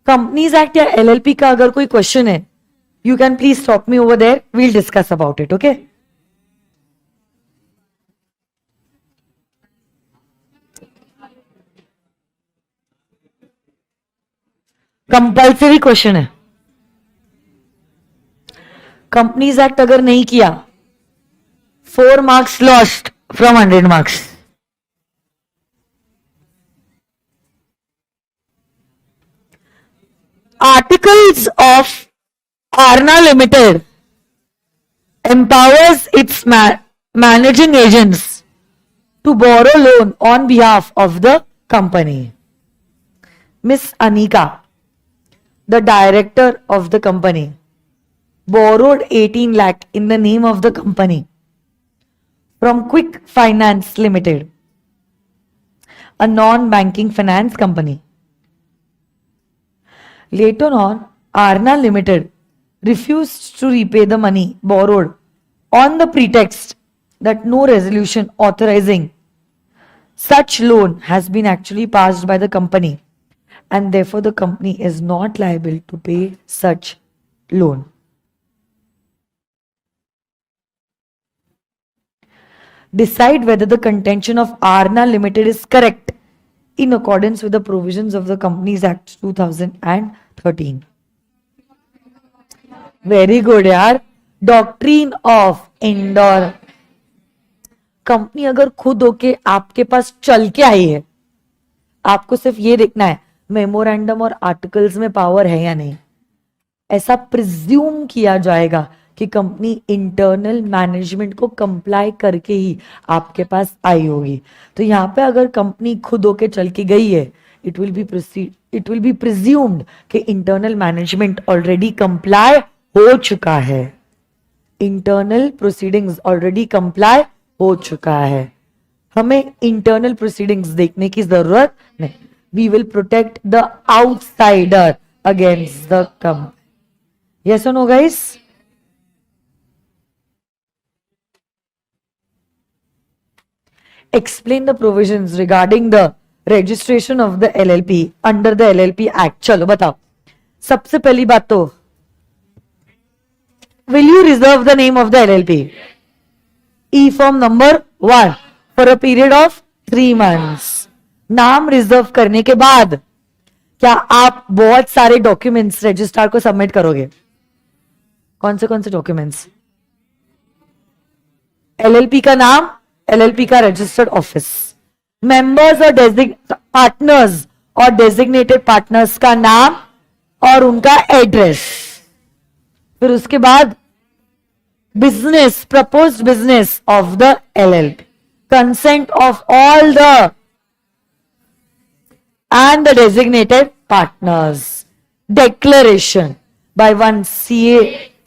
Companies act या LLP का अगर कोई क्वेश्चन है, you can please stop me over there. We'll discuss about it. Okay. Compulsory question है. Companies act अगर नहीं किया, 4 marks lost from 100 marks. Articles of Arna Limited empowers its managing agents to borrow loan on behalf of the company. Miss Anika, the director of the company, borrowed 18 lakh in the name of the company from Quick Finance Limited, a non-banking finance company. Later on, Arna Limited refused to repay the money borrowed on the pretext that no resolution authorizing such loan has been actually passed by the company, and therefore the company is not liable to pay such loan. Decide whether the contention of Arna Limited is correct in accordance with the provisions of the Companies Act 2013. Very good यार. Doctrine of indoor. Company अगर खुद होके आपके पास चल के आई है, आपको सिर्फ ये देखना है मेमोरेंडम और आर्टिकल्स में पावर है या नहीं. ऐसा प्रिज्यूम किया जाएगा कि कंपनी इंटरनल मैनेजमेंट को कंप्लाई करके ही आपके पास आई होगी. तो यहाँ पे अगर कंपनी खुद होके चल के गई है, इट विल बी प्रिज्यूम्ड कि इंटरनल मैनेजमेंट ऑलरेडी कंप्लाई हो चुका है. इंटरनल प्रोसीडिंग्स ऑलरेडी कंप्लाई हो चुका है. हमें इंटरनल प्रोसीडिंग्स देखने की जरूरत नहीं. We will protect the outsider against the company. Yes और no guys? Explain the provisions regarding the registration of the LLP under the LLP Act. चलो बताओ. सबसे पहली बात तो, will you reserve the name of the LLP? E-form number 1 for a period of 3 months. नाम reserve करने के बाद क्या आप बहुत सारे डॉक्यूमेंट्स रजिस्ट्रार को सबमिट करोगे? कौन से डॉक्यूमेंट्स? LLP का नाम, LLP का रजिस्टर्ड ऑफिस, मेंबर्स और पार्टनर्स और डेजिग्नेटेड पार्टनर्स का नाम और उनका एड्रेस. फिर उसके बाद business, proposed business of the LLP, consent of all the and the designated partners, declaration by one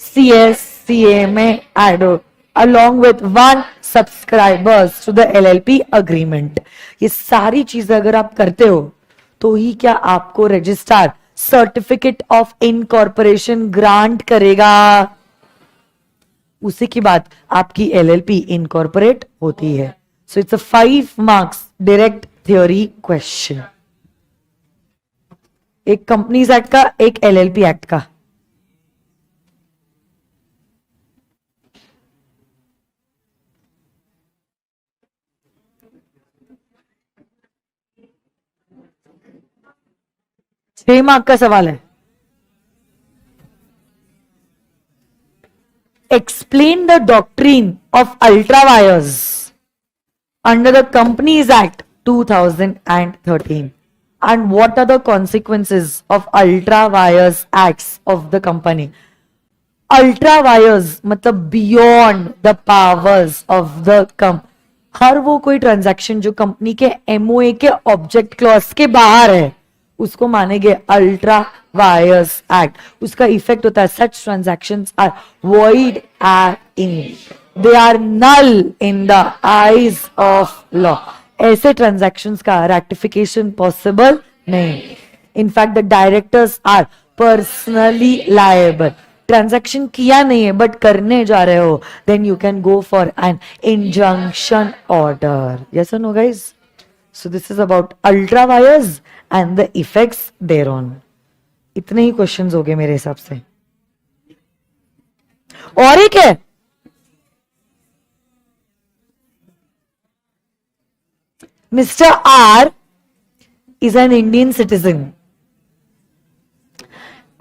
CMA added along with one subscribers to the LLP agreement. ये सारी चीजें अगर आप करते हो तो ही क्या आपको registrar certificate of incorporation grant करेगा. उसी की बात आपकी LLP इनकॉर्पोरेट होती है. So it's a 5 marks direct theory question. एक कंपनीज एक्ट का, एक LLP एक्ट का. छह मार्क का सवाल है. Explain the doctrine of ultra vires under the companies act 2013. And what are the consequences of ultra wires acts of the company? Ultra wires मतलब beyond the powers of the company. हर वो कोई transaction जो company के MOA के object clause के बाहर है उसको मानेंगे अल्ट्रा वायर्स एक्ट. उसका इफेक्ट होता है such transactions are void they are null in the eyes of law. ऐसे ट्रांजैक्शंस का रेक्टिफिकेशन पॉसिबल नहीं. In fact the directors are personally liable. Transaction किया नहीं है बट करने जा रहे हो, then you can go for an injunction order. Yes और no guys? So this is about ultra vires and the effects thereon. इतने ही क्वेश्चंस हो गए मेरे हिसाब से. और एक है, Mr. R is an Indian citizen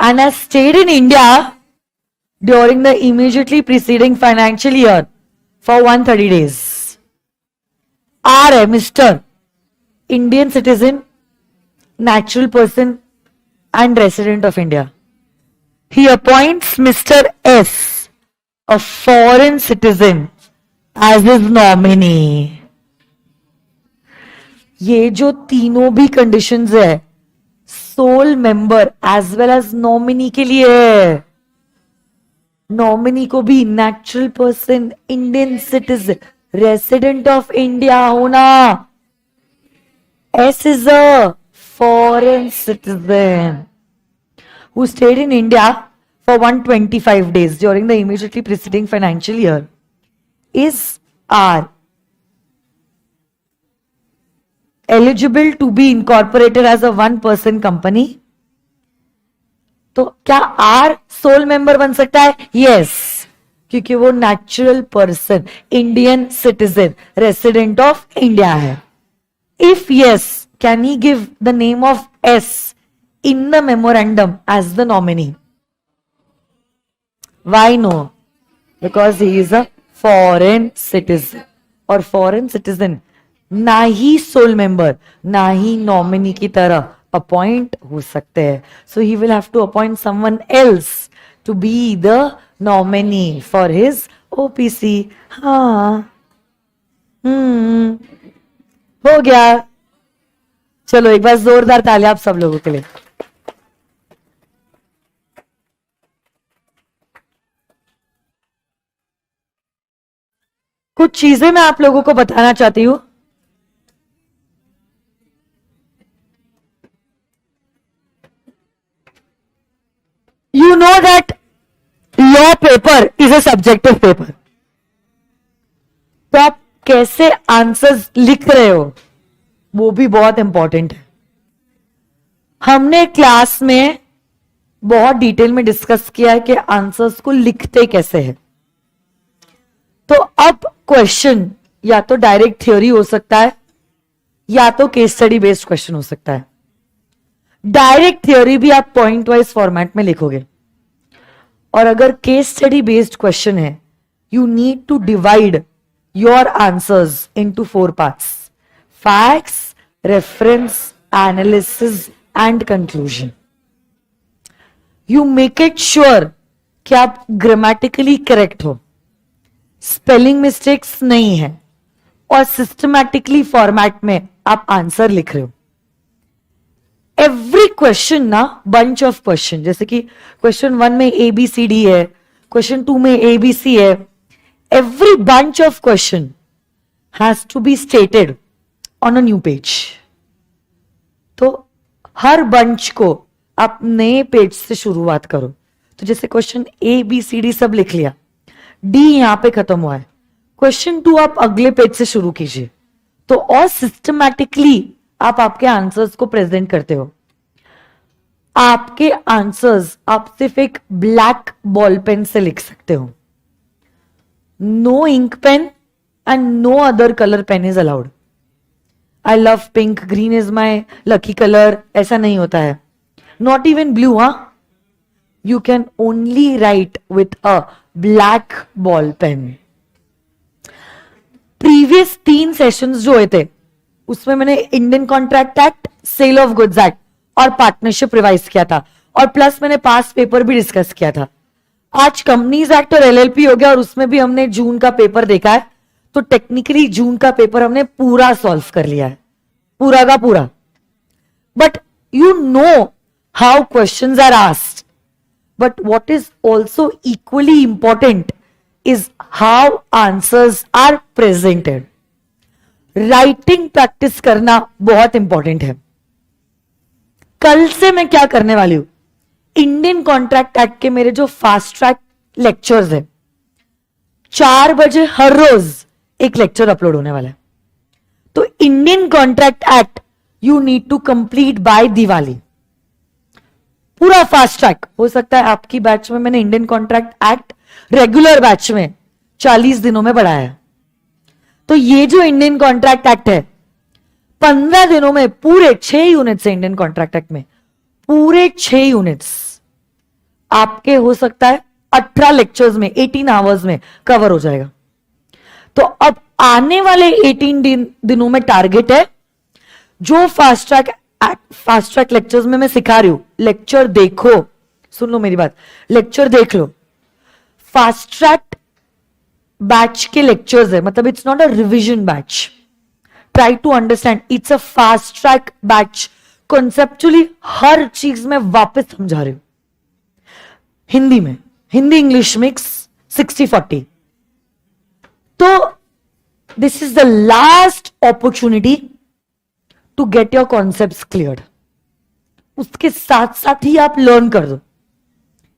and has stayed in India during the immediately preceding financial year for 130 days. R है Mr. Indian citizen, natural person and resident of India. He appoints Mr. S, a foreign citizen, as his nominee. ये जो तीनों भी conditions है sole member as well as nominee के लिए है. Nominee को भी natural person, Indian citizen, resident of India होना. S is a foreign citizen who stayed in India for 125 days during the immediately preceding financial year is R eligible to be incorporated as a one person company. तो क्या R sole member बन सकता है? Yes, क्योंकि वो natural person, Indian citizen, resident of India है. If yes, can he give the name of S in the memorandum as the nominee? Why no? Because he is a foreign citizen. और foreign citizen ना ही sole member ना ही nominee की तरह appoint हो सकते हैं. So he will have to appoint someone else to be the nominee for his OPC. हाँ, हो गया. चलो एक बार जोरदार तालियां आप सब लोगों के लिए. कुछ चीजें मैं आप लोगों को बताना चाहती हूं. You know that law paper is a subjective paper. तो आप कैसे आंसर्स लिख रहे हो वो भी बहुत इंपॉर्टेंट है. हमने क्लास में बहुत डिटेल में डिस्कस किया है कि आंसर्स को लिखते कैसे हैं. तो अब क्वेश्चन या तो डायरेक्ट थ्योरी हो सकता है या तो केस स्टडी बेस्ड क्वेश्चन हो सकता है. डायरेक्ट थ्योरी भी आप पॉइंट वाइज फॉर्मेट में लिखोगे. और अगर केस स्टडी बेस्ड क्वेश्चन है, you need to divide your answers into 4 parts: facts, reference, analysis and conclusion. You make it sure कि आप ग्रामेटिकली करेक्ट हो, स्पेलिंग मिस्टेक्स नहीं है और सिस्टमैटिकली फॉर्मेट में आप आंसर लिख रहे हो. एवरी क्वेश्चन ना बंच ऑफ क्वेश्चन, जैसे कि क्वेश्चन 1 में ABCD है, क्वेश्चन 2 में ABC है. Every bunch of question has to be stated on a new page. तो हर बंच को आप नए पेज से शुरुआत करो. तो जैसे क्वेश्चन ABCD सब लिख लिया, D यहां पे खत्म हुआ है, क्वेश्चन 2 आप अगले पेज से शुरू कीजिए. तो और सिस्टमैटिकली आप आपके आंसर्स को प्रेजेंट करते हो. आपके आंसर्स आप सिर्फ एक ब्लैक बॉल पेन से लिख सकते हो. No ink pen and no other colour pen is allowed. I love pink, green is my lucky colour, ऐसा नहीं होता है. Not even blue. हाँ, you can only write with a black ball pen. Previous 3 sessions जो हुए थे उसमें मैंने Indian contract act, sale of goods act और पार्टनरशिप रिवाइज किया था, और प्लस मैंने पास पेपर भी डिस्कस किया था. आज कंपनीज एक्ट और LLP हो गया और उसमें भी हमने जून का पेपर देखा है. तो टेक्निकली जून का पेपर हमने पूरा सॉल्व कर लिया है, पूरा का पूरा. But you know how questions are asked. But what is also equally important is how answers are presented. Writing practice करना बहुत इंपॉर्टेंट है. कल से मैं क्या करने वाली हूं, इंडियन कॉन्ट्रैक्ट एक्ट के मेरे जो फास्ट ट्रैक लेक्चर्स है, 4 बजे हर रोज एक लेक्चर अपलोड होने वाला है. तो Indian contract act you need to complete by Diwali. पूरा फास्ट ट्रैक. हो सकता है आपकी बैच में मैंने Indian contract act regular batch में 40 दिनों में बढ़ाया है. तो ये जो इंडियन कॉन्ट्रैक्ट एक्ट है 15 दिनों में पूरे 6 यूनिट्स है. इंडियन कॉन्ट्रैक्ट एक्ट में पूरे 6 यूनिट्स आपके हो सकता है 18 लेक्चर्स में 18 आवर्स में कवर हो जाएगा. तो अब आने वाले 18 दिनों में टारगेट है जो फास्ट ट्रैक लेक्चर्स में मैं सिखा रही हूं. लेक्चर देखो, सुन लो मेरी बात, लेक्चर देख लो. फास्ट ट्रैक बैच के लेक्चर्स है, मतलब it's not a revision batch. Try to understand, it's a fast track batch. Conceptually हर चीज में वापस समझा रही हूं हिंदी इंग्लिश मिक्स 60-40. तो this is the last opportunity to get your concepts clear. उसके साथ साथ ही आप लर्न कर दो.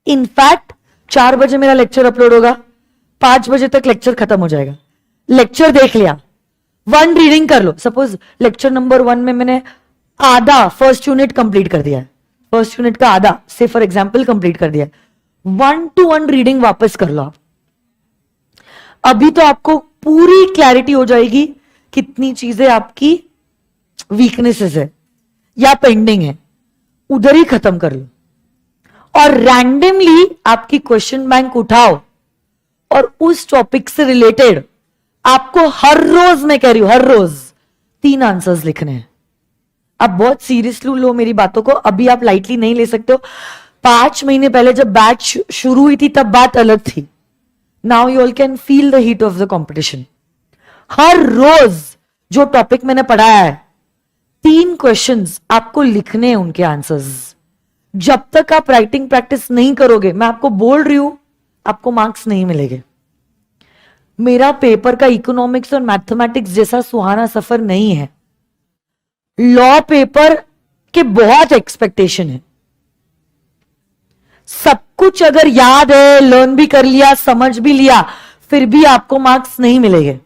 इनफैक्ट 4 बजे मेरा लेक्चर अपलोड होगा, 5 बजे तक लेक्चर खत्म हो जाएगा. लेक्चर देख लिया, 1 रीडिंग कर लो. सपोज लेक्चर नंबर 1 में मैंने आधा फर्स्ट यूनिट कंप्लीट कर दिया है, फर्स्ट यूनिट का आधा से फॉर एग्जाम्पल कंप्लीट कर दिया है, 1 to 1 रीडिंग वापस कर लो आप. अभी तो आपको पूरी क्लैरिटी हो जाएगी कितनी चीजें आपकी वीकनेसेस है या पेंडिंग है, उधर ही खत्म कर लो. और रैंडमली आपकी क्वेश्चन बैंक उठाओ और उस टॉपिक से रिलेटेड आपको हर रोज, मैं कह रही हूं हर रोज 3 आंसर्स लिखने हैं. आप बहुत सीरियसली लो मेरी बातों को, अभी आप लाइटली नहीं ले सकते हो. 5 महीने पहले जब बैच शुरू हुई थी तब बात अलग थी. Now you all can feel the heat of the competition. हर रोज जो टॉपिक मैंने पढ़ाया है 3 क्वेश्चंस आपको लिखने हैं, उनके आंसर्स. जब तक आप राइटिंग प्रैक्टिस नहीं करोगे, मैं आपको बोल रही हूं, आपको मार्क्स नहीं मिलेंगे. मेरा पेपर का इकोनॉमिक्स और मैथमेटिक्स जैसा सुहाना सफर नहीं है. लॉ पेपर के बहुत एक्सपेक्टेशन है. सब कुछ अगर याद है, लर्न भी कर लिया, समझ भी लिया, फिर भी आपको मार्क्स नहीं मिलेंगे.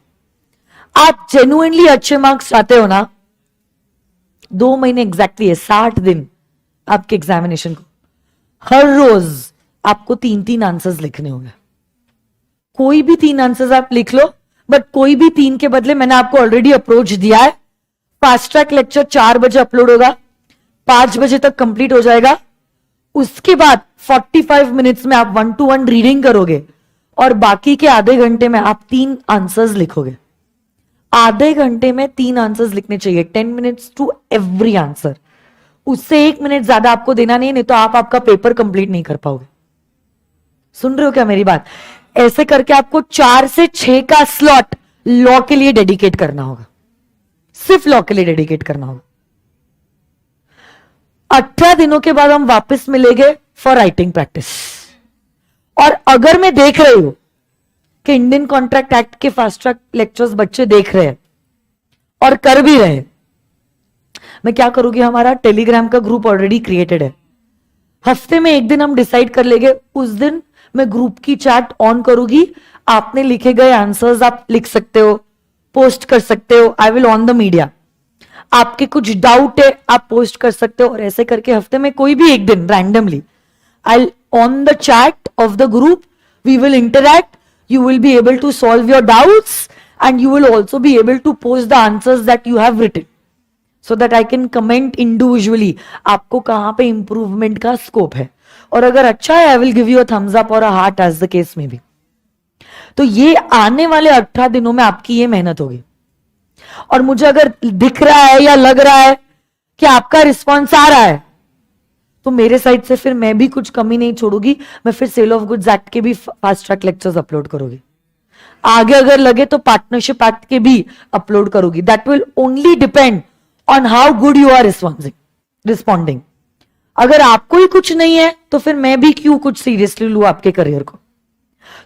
आप जेन्युइनली अच्छे मार्क्स चाहते हो ना, 2 महीने एग्जैक्टली है, 60 दिन आपके एग्जामिनेशन को. हर रोज आपको 3-3 आंसर्स लिखने होंगे. कोई भी 3 आंसर्स आप लिख लो, बट कोई भी 3 के बदले मैंने आपको ऑलरेडी अप्रोच दिया है. फास्ट ट्रैक लेक्चर 4 बजे अपलोड होगा, 5 बजे तक कंप्लीट हो जाएगा. उसके बाद 45 मिनट्स में आप 1 to 1 रीडिंग करोगे और बाकी के आधे घंटे में आप 3 आंसर्स लिखोगे. आधे घंटे में 3 आंसर्स लिखने चाहिए, 10 मिनट्स टू एवरी आंसर. उससे 1 मिनट ज्यादा आपको देना नहीं तो आप आपका पेपर कंप्लीट नहीं कर पाओगे. सुन रहे हो क्या मेरी बात? ऐसे करके आपको 4 से 6 का स्लॉट लॉ के लिए डेडिकेट करना होगा, सिर्फ लॉ के लिए डेडिकेट करना होगा. 18 दिनों के बाद हम वापस मिलेंगे फॉर राइटिंग प्रैक्टिस. और अगर मैं देख रही हूं कि इंडियन कॉन्ट्रैक्ट एक्ट के फास्ट ट्रैक लेक्चर्स बच्चे देख रहे हैं और कर भी रहे हैं, मैं क्या करूंगी, हमारा टेलीग्राम का ग्रुप ऑलरेडी क्रिएटेड है. हफ्ते में 1 दिन हम डिसाइड कर लेंगे, उस दिन मैं ग्रुप की चैट ऑन करूंगी. आपने लिखे गए आंसर्स आप लिख सकते हो, पोस्ट कर सकते हो. I will on the media. आपके कुछ डाउट है आप पोस्ट कर सकते हो. और ऐसे करके हफ्ते में कोई भी 1 दिन randomly I on the chat of the group, we will interact. You will be able to solve your doubts and you will also be able to post the answers that you have written so that I can comment individually आपको कहां पे improvement का scope है. और अगर अच्छा है I will give you a thumbs up or a heart as the case may be. तो ये आने वाले 18 दिनों में आपकी ये मेहनत होगी. और मुझे अगर दिख रहा है या लग रहा है कि आपका रिस्पॉन्स आ रहा है तो मेरे साइड से फिर मैं भी कुछ कमी नहीं छोड़ूंगी. मैं फिर सेल ऑफ गुड्स एक्ट के भी फास्ट ट्रैक लेक्चर्स अपलोड करूंगी. आगे अगर लगे तो पार्टनरशिप एक्ट के भी अपलोड करूंगी. That will only depend on how good you are responding. अगर आपको ही कुछ नहीं है तो फिर मैं भी क्यों कुछ सीरियसली लूं आपके करियर को.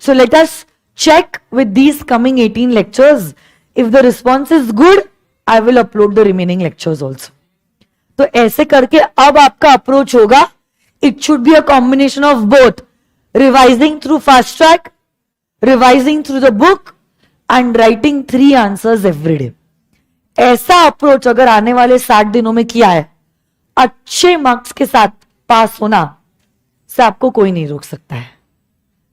So let us check with these coming 18 lectures. If the response is good I will upload the remaining lectures also. तो ऐसे करके अब आपका अप्रोच होगा, it should be a combination of both revising through fast track, revising through the book and writing 3 answers every day. ऐसा approach अगर आने वाले 60 दिनों में किया है, अच्छे मार्क्स के साथ पास होना से आपको कोई नहीं रोक सकता है.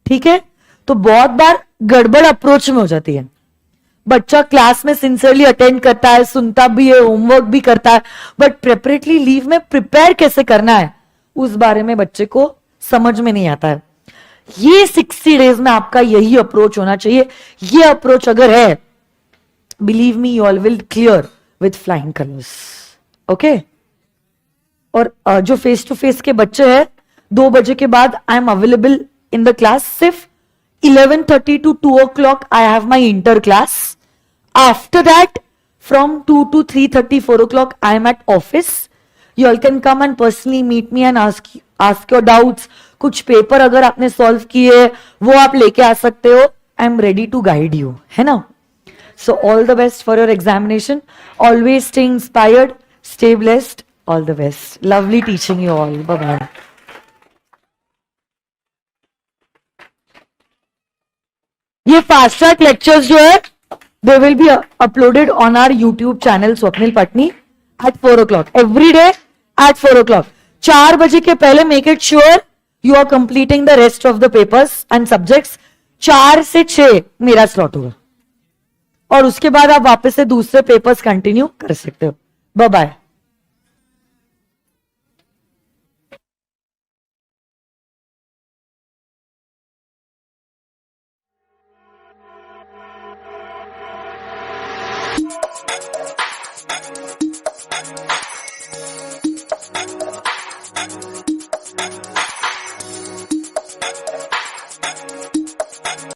ठीक है? तो बहुत बार गड़बड़ अप्रोच में हो जाती है. बच्चा क्लास में सिंसियरली अटेंड करता है, सुनता भी है, होमवर्क भी करता है, बट प्रेपरेटरी लीव में प्रिपेयर कैसे करना है उस बारे में बच्चे को समझ में नहीं आता है. ये 60 डेज में आपका यही अप्रोच होना चाहिए. ये अप्रोच अगर है, believe me you all will clear with flying colours. Okay? और जो फेस टू फेस के बच्चे हैं, 2 बजे के बाद I am available in the class. सिर्फ 11:30 to 2 o'clock I have my inter class. After that, from 2 to 3:30, 4 o'clock I am at office. You all can come and personally meet me and ask your doubts. कुछ paper अगर आपने solve किए वो आप लेके आ सकते हो. I am ready to guide you, है ना. So all the best for your examination. Always stay inspired, stay blessed. All the best. Lovely teaching you all. Bye bye. ये फास्ट ट्रैक लेक्चर्स जो है they will be uploaded on our YouTube channel Swapnil Patni at 4 o'clock every day at 4 o'clock. 4 बजे के पहले make it sure you are completing the rest of the papers and subjects. 4 से 6 मेरा slot होगा और उसके बाद आप वापस से दूसरे पेपर्स कंटिन्यू कर सकते हो. Bye bye.